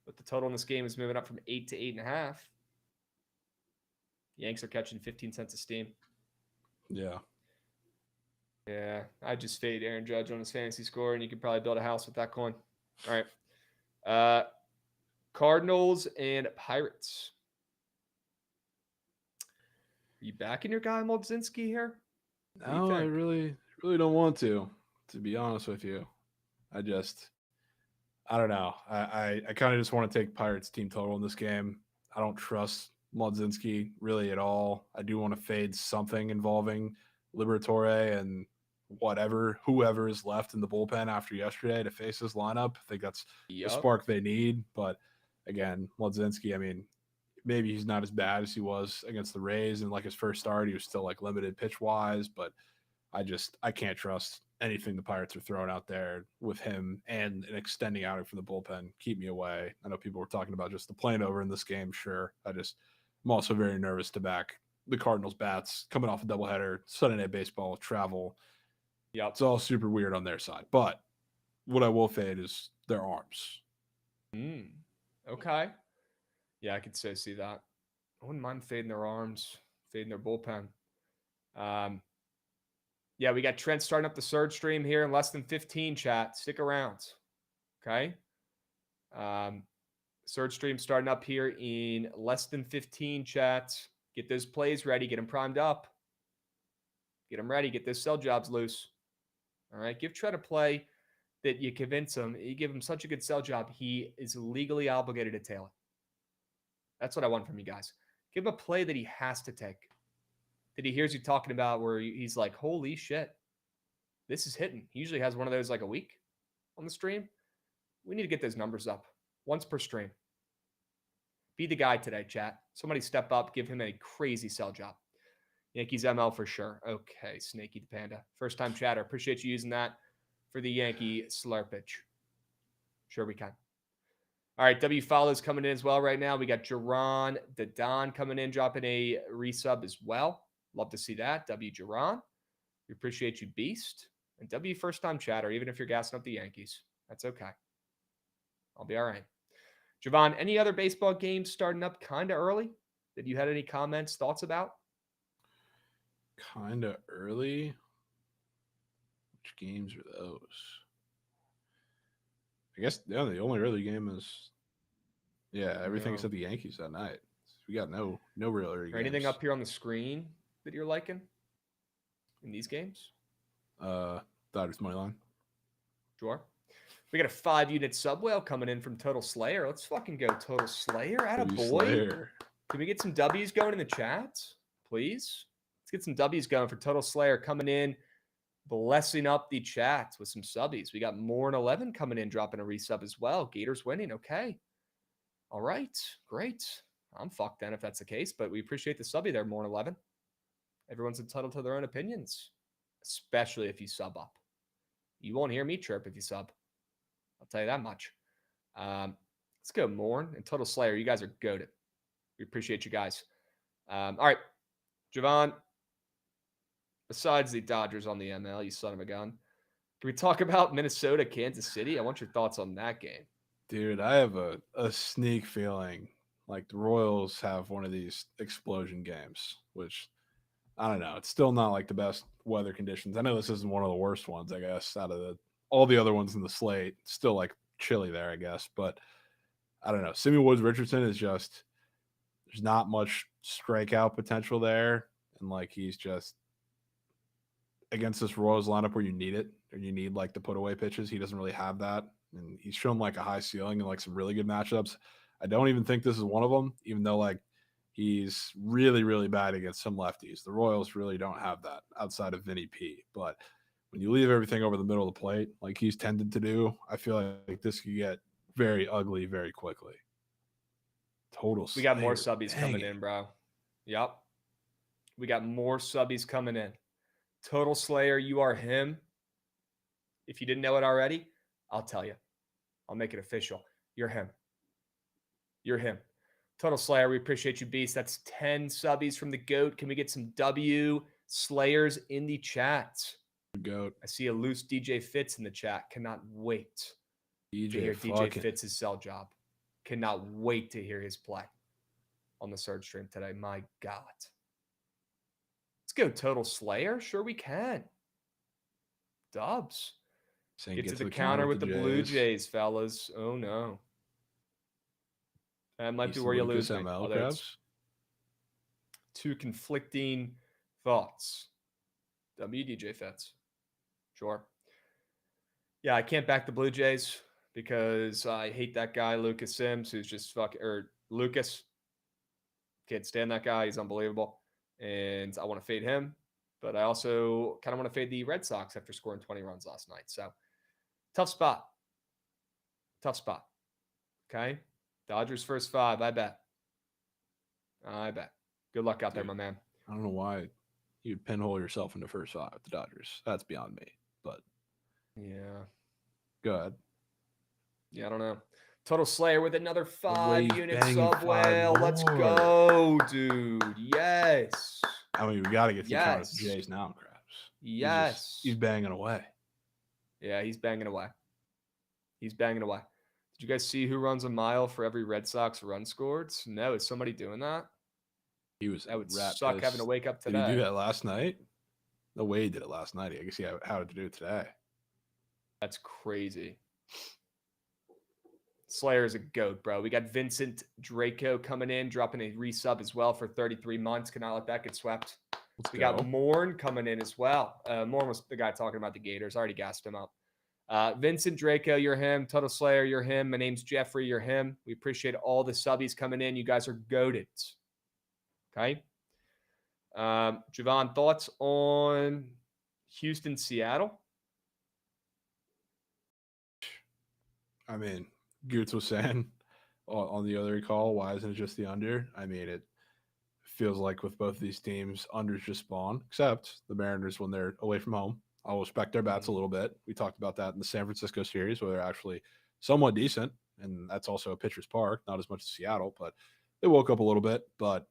But the total in this game is moving up from 8 to 8.5. Yanks are catching 15 cents of steam. Yeah. Yeah, I just fade Aaron Judge on his fantasy score, and you could probably build a house with that coin. All right. Cardinals and Pirates. Are you backing your guy Moldzinski here? No, I really don't want to be honest with you. I don't know. I kind of just want to take Pirates team total in this game. I don't trust Moldzinski really at all. I do want to fade something involving Liberatore and whoever is left in the bullpen after yesterday to face this lineup. I think that's the spark they need. But again, Moldzinski, I mean, maybe he's not as bad as he was against the Rays. And like his first start, he was still like limited pitch wise, but I can't trust anything the Pirates are throwing out there with him and an extending outing from the bullpen. Keep me away. I know people were talking about just the playing over in this game. Sure. I'm also very nervous to back the Cardinals bats coming off a doubleheader, Sunday Night Baseball, travel. Yeah, it's all super weird on their side. But what I will fade is their arms. Okay. Yeah, I could so see that. I wouldn't mind fading their arms, fading their bullpen. Yeah, we got Trent starting up the surge stream here in less than 15, chat. Stick around. Okay. Surge stream starting up here in less than 15, chat. Get those plays ready. Get them primed up. Get them ready. Get those sell jobs loose. All right. Give Trent a play that you convince him. You give him such a good sell job, he is legally obligated to tail it. That's what I want from you guys. Give him a play that he has to take, that he hears you talking about, where he's like, holy shit, this is hitting. He usually has one of those like a week on the stream. We need to get those numbers up once per stream. Be the guy today, chat. Somebody step up, give him a crazy sell job. Yankees ML for sure. Okay, Snaky the Panda. First time chatter. Appreciate you using that for the Yankee slurpage. Sure we can. All right, W follows coming in as well right now. We got Jerron the Don coming in, dropping a resub as well. Love to see that. W Jerron. We appreciate you, Beast. And W first time chatter, even if you're gassing up the Yankees. That's okay. I'll be all right. Jovan, any other baseball games starting up kind of early that you had any comments, thoughts about? Kind of early? Which games are those? I guess the only early game is everything except the Yankees that night. We got no real early games. Anything up here on the screen that you're liking in these games? Dodgers money line. Sure. We got a 5-unit sub whale coming in from Total Slayer. Let's fucking go, Total Slayer. Attaboy. Can we get some W's going in the chat, please? Let's get some W's going for Total Slayer coming in, blessing up the chat with some subbies. We got More than 11 coming in, dropping a resub as well. Gators winning. Okay. All right. Great. I'm fucked then if that's the case, but we appreciate the subby there, More than 11. Everyone's entitled to their own opinions, especially if you sub up. You won't hear me chirp if you sub. I'll tell you that much. Let's go Morn and Total Slayer. You guys are goated. We appreciate you guys. All right, Jovan, besides the Dodgers on the ML, you son of a gun, can we talk about Minnesota, Kansas City? I want your thoughts on that game. Dude, I have a sneak feeling like the Royals have one of these explosion games, which I don't know. It's still not like the best weather conditions. I know this isn't one of the worst ones, I guess, out of all the other ones in the slate. It's still like chilly there, I guess. But I don't know. Simeon Woods Richardson is just, there's not much strikeout potential there. And like he's just against this Royals lineup where you need it, or you need like the put away pitches. He doesn't really have that. And he's shown like a high ceiling and like some really good matchups. I don't even think this is one of them, even though like he's really, really bad against some lefties. The Royals really don't have that outside of Vinny P. But when you leave everything over the middle of the plate, like he's tended to do, I feel like this could get very ugly very quickly. Total. We got more subbies coming in, bro. Yep. We got more subbies coming in. Total Slayer, you are him. If you didn't know it already, I'll tell you. I'll make it official. You're him. You're him. Total Slayer, we appreciate you, Beast. That's 10 subbies from the GOAT. Can we get some W Slayers in the chat? GOAT. I see a loose DJ Fitz in the chat. Cannot wait to hear DJ Fitz's sell job. Cannot wait to hear his play on the Surge stream today. My God. Let's go Total Slayer. Sure we can. Dubs. Get to the counter with the Blue Jays, fellas. Oh, no. That might be where you lose me. Two conflicting thoughts. WDJ Fitz. Sure. Yeah, I can't back the Blue Jays because I hate that guy, Lucas Sims, who's just Lucas. Can't stand that guy. He's unbelievable. And I want to fade him. But I also kind of want to fade the Red Sox after scoring 20 runs last night. So, tough spot. Tough spot. Okay? Dodgers first 5, I bet. Good luck out there, my man. I don't know why you'd pinhole yourself into first 5 with the Dodgers. That's beyond me. But yeah. Go ahead. Yeah, I don't know. Total Slayer with another 5-unit sub whale. Let's go, dude. Yes. I mean, we got to get to the count of the Jays now, Krabs. Yes. He's banging away. Yeah, he's banging away. He's banging away. Did you guys see who runs a mile for every Red Sox run scored? No, is somebody doing that? That would suck having to wake up today. Did he do that last night? No way he did it last night. I guess he had to do it today. That's crazy. Slayer's a GOAT, bro. We got Vincent Draco coming in, dropping a resub as well for 33 months. Cannot let that get swept. We got Morn coming in as well. Morn was the guy talking about the Gators. I already gassed him up. Vincent Draco, you're him. Total Slayer, you're him. My name's Jeffrey, you're him. We appreciate all the subbies coming in. You guys are goated. Okay. Jovan, thoughts on Houston, Seattle? I mean, Goots was saying on the other call, why isn't it just the under? I mean, it feels like with both of these teams, unders just spawn, except the Mariners when they're away from home. I'll respect their bats a little bit. We talked about that in the San Francisco series where they're actually somewhat decent, and that's also a pitcher's park, not as much as Seattle, but they woke up a little bit, but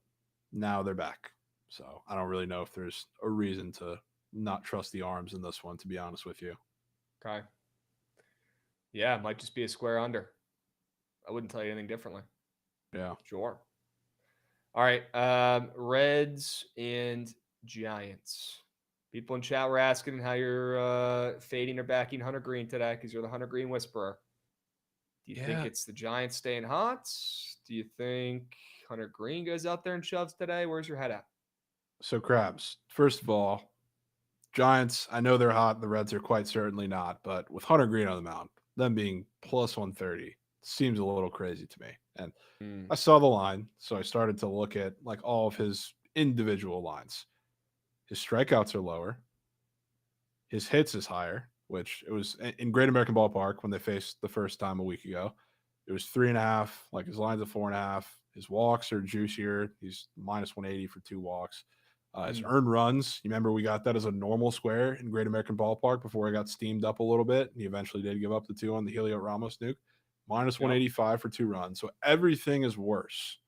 now they're back. So I don't really know if there's a reason to not trust the arms in this one, to be honest with you. Okay. Yeah, it might just be a square under. I wouldn't tell you anything differently. Yeah. Sure. All right. Reds and Giants. People in chat were asking how you're fading or backing Hunter Green today because you're the Hunter Green whisperer. Do you think it's the Giants staying hot? Do you think Hunter Green goes out there and shoves today? Where's your head at? So, Krabs, first of all, Giants, I know they're hot. The Reds are quite certainly not. But with Hunter Green on the mound, them being plus 130 seems a little crazy to me. And I saw the line, so I started to look at like all of his individual lines. His strikeouts are lower. His hits is higher, which it was in Great American Ballpark when they faced the first time a week ago. It was 3.5. Like his lines of 4.5. His walks are juicier. He's minus 180 for 2 walks. His earned runs, you remember we got that as a normal square in Great American Ballpark before it got steamed up a little bit. He eventually did give up the 2 on the Helio Ramos nuke. Minus 185 for 2 runs. So everything is worse.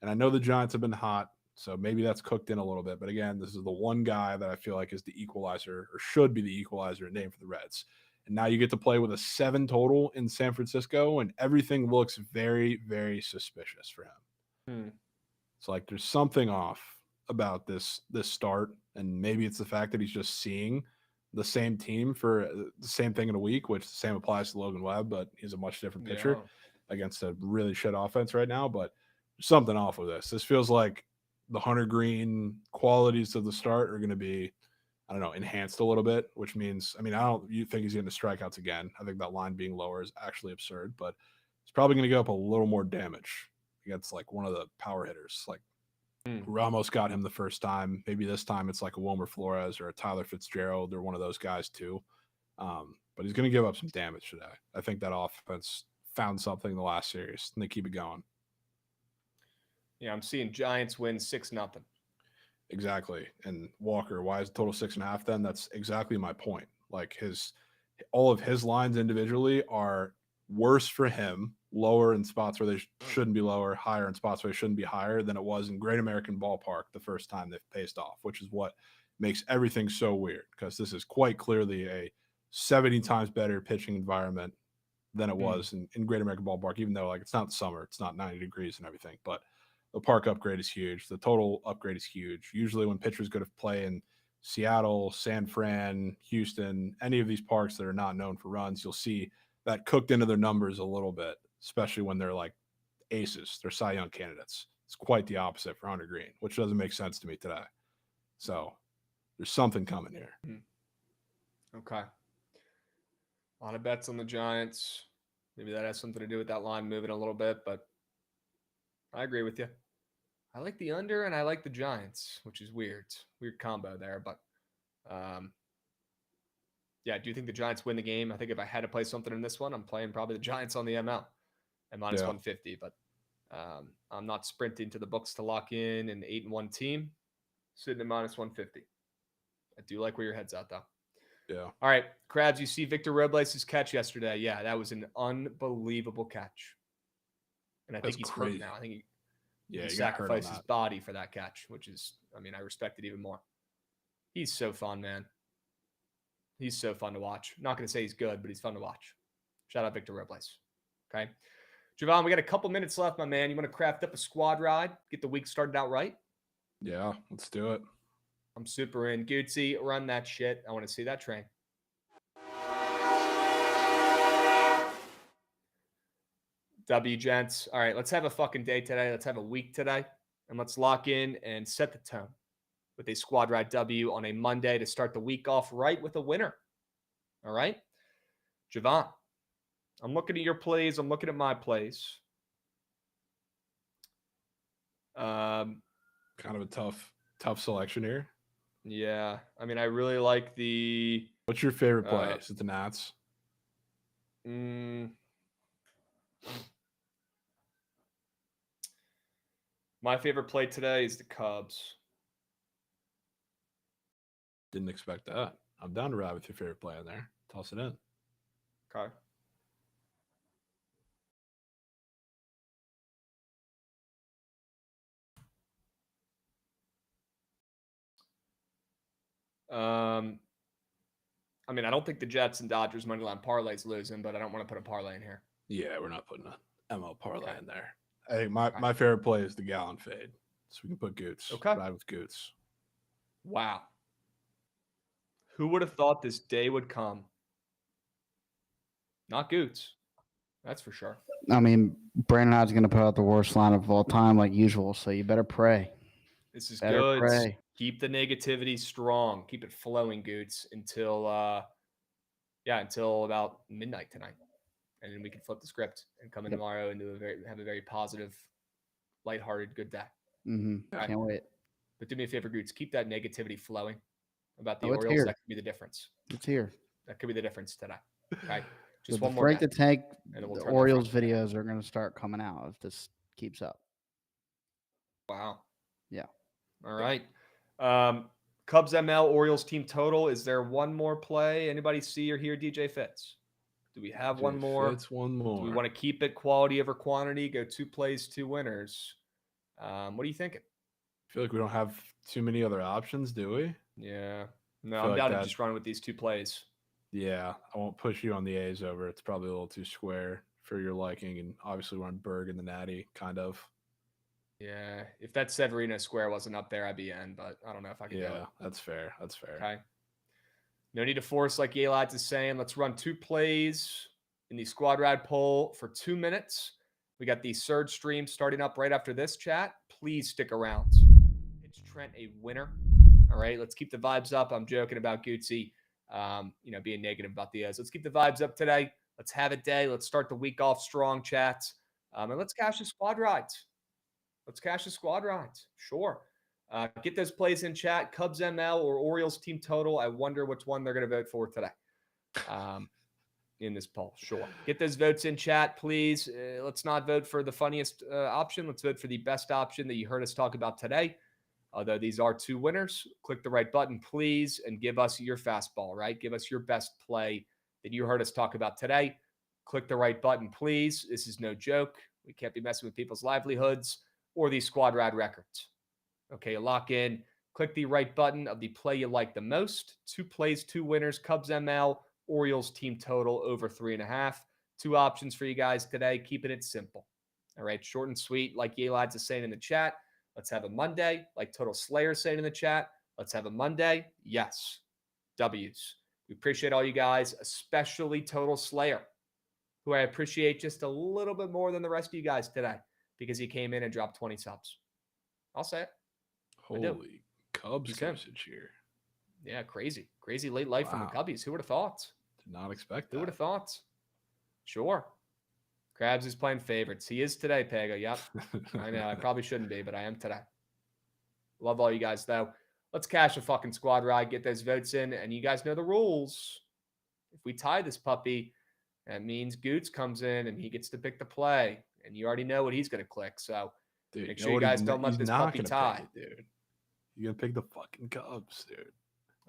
And I know the Giants have been hot, so maybe that's cooked in a little bit. But again, this is the one guy that I feel like is the equalizer or should be the equalizer in name for the Reds. And now you get to play with a 7 total in San Francisco, and everything looks very, very suspicious for him. It's like there's something off about this start, and maybe it's the fact that he's just seeing the same team for the same thing in a week, which the same applies to Logan Webb, but he's a much different pitcher against a really shit offense right now. But there's something off with this. This feels like the Hunter Green qualities of the start are going to be, I don't know, enhanced a little bit, which means, I mean, you think he's getting to strikeouts again. I think that line being lower is actually absurd, but he's probably going to give up a little more damage against like one of the power hitters, like Ramos got him the first time. Maybe this time it's like a Wilmer Flores or a Tyler Fitzgerald or one of those guys too. But he's going to give up some damage today. I think that offense found something in the last series, and they keep it going. Yeah, I'm seeing Giants win 6-0. Exactly. And Walker, why is the total 6.5 then? That's exactly my point. Like all of his lines individually are worse for him, lower in spots where they shouldn't be lower, higher in spots where they shouldn't be higher than it was in Great American Ballpark the first time they faced off, which is what makes everything so weird, because this is quite clearly a 70 times better pitching environment than it was in Great American Ballpark, even though like it's not summer, it's not 90 degrees and everything, but the park upgrade is huge. The total upgrade is huge. Usually when pitchers go to play in Seattle, San Fran, Houston, any of these parks that are not known for runs, you'll see that cooked into their numbers a little bit, especially when they're like aces, they're Cy Young candidates. It's quite the opposite for Hunter Green, which doesn't make sense to me today. So there's something coming here. Okay. A lot of bets on the Giants. Maybe that has something to do with that line moving a little bit, but I agree with you. I like the under and I like the Giants, which is weird. Weird combo there, but yeah, I do think the Giants win the game. I think if I had to play something in this one, I'm playing probably the Giants on the ML at minus 150, but I'm not sprinting to the books to lock in an 8-1 team sitting at minus 150. I do like where your head's at though. Yeah. All right, Krabs, you see Victor Robles' catch yesterday. Yeah, that was an unbelievable catch. And I think he's hurt now. I think he sacrificed his body for that catch, which is, I mean, I respect it even more. He's so fun, man. He's so fun to watch. Not going to say he's good, but he's fun to watch. Shout out Victor Robles. Okay. Jovan, we got a couple minutes left, my man. You want to craft up a squad ride? Get the week started out right? Yeah, let's do it. I'm super in. Gucci, run that shit. I want to see that train. W, gents. All right, let's have a fucking day today. Let's have a week today. And let's lock in and set the tone with a squad ride W on a Monday to start the week off right with a winner. All right? Jovan, I'm looking at your plays. I'm looking at my plays. Kind of a tough selection here. Yeah. I mean, I really like the... What's your favorite play? Is it the Nats? My favorite play today is the Cubs. Didn't expect that. I'm down to ride with your favorite play in there. Toss it in. Okay. I mean, I don't think the Jets and Dodgers moneyline parlay is losing, but I don't want to put a parlay in here. Yeah, we're not putting a ML parlay in there. I think my favorite play is the Gallon fade. So we can put Goots. Okay. Ride with Goots. Wow. Who would have thought this day would come? Not Goots. That's for sure. I mean, Brandon Hyde's going to put out the worst lineup of all time like usual, so you better pray. This is Better good. pray. Keep the negativity strong. Keep it flowing, Goots, until about midnight tonight. And then we can flip the script and come in tomorrow and have a very positive, lighthearted, good day. Can't wait. But do me a favor, Goots. Keep that negativity flowing about the it's Orioles. here. That could be the difference. It's here. That could be the difference today. Okay. Just With one the more Frank day. the Tank, And then we'll the turn Orioles that front. videos are going to start coming out if this keeps up. Wow. Yeah. All right. Cubs ML, Orioles team total. Is there one more play? Anybody see or hear DJ Fitz? Do we have one more? Fitz, one more. Do we want to keep it quality over quantity? Go 2 plays, 2 winners. What are you thinking? I feel like we don't have too many other options, do we? Yeah. No, I'm down to just run with these 2 plays. Yeah, I won't push you on the A's over. It's probably a little too square for your liking, and obviously we're on Berg and the Natty, kind of. Yeah, if that Severino square wasn't up there, I'd be in, but I don't know if I can do it. Yeah, that's fair. That's fair. Okay. No need to force, like Yelads is saying. Let's run 2 plays in the squad ride poll for 2 minutes. We got the surge stream starting up right after this chat. Please stick around. It's Trent a winner. All right, let's keep the vibes up. I'm joking about Gucci, being negative about the O's. Let's keep the vibes up today. Let's have a day. Let's start the week off strong, chats. And let's cash the squad rides. Sure. Get those plays in chat. Cubs ML or Orioles team total. I wonder which one they're going to vote for today in this poll. Sure. Get those votes in chat, please. Let's not vote for the funniest option. Let's vote for the best option that you heard us talk about today. Although these are 2 winners, click the right button, please, and give us your fastball, right? Give us your best play that you heard us talk about today. Click the right button, please. This is no joke. We can't be messing with people's livelihoods or these squad rad records. Okay, lock in. Click the right button of the play you like the most. 2 plays, 2 winners. Cubs ML, Orioles team total over 3.5. 2 options for you guys today. Keeping it simple. All right, short and sweet, like Yelads is saying in the chat. Let's have a Monday, like Total Slayer saying in the chat. Let's have a Monday. Yes. W's. We appreciate all you guys, especially Total Slayer, who I appreciate just a little bit more than the rest of you guys today because he came in and dropped 20 subs. I'll say it. Holy Cubs usage here. Yeah, crazy. Crazy late life from the Cubbies. Who would have thought? Did not expect that. Who would have thought? Sure. Krabs is playing favorites. He is today, Pega. Yep. I know. I probably shouldn't be, but I am today. Love all you guys, though. Let's cash a fucking squad ride, get those votes in, and you guys know the rules. If we tie this puppy, that means Goots comes in and he gets to pick the play, and you already know what he's going to click. So make sure you guys don't let this puppy tie. Dude. You're going to pick the fucking Cubs, dude.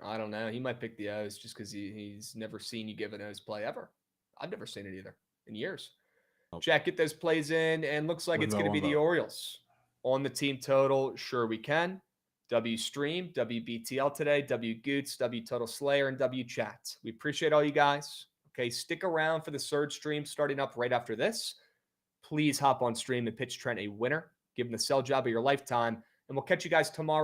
I don't know. He might pick the O's just because he's never seen you give an O's play ever. I've never seen it either in years. Jack, get those plays in, and looks like it's going to be the Orioles. On the team total, sure we can. W Stream, WBTL today, W Goots, W Total Slayer, and W Chat. We appreciate all you guys. Okay, stick around for the surge stream starting up right after this. Please hop on stream and pitch Trent a winner. Give him the sell job of your lifetime, and we'll catch you guys tomorrow.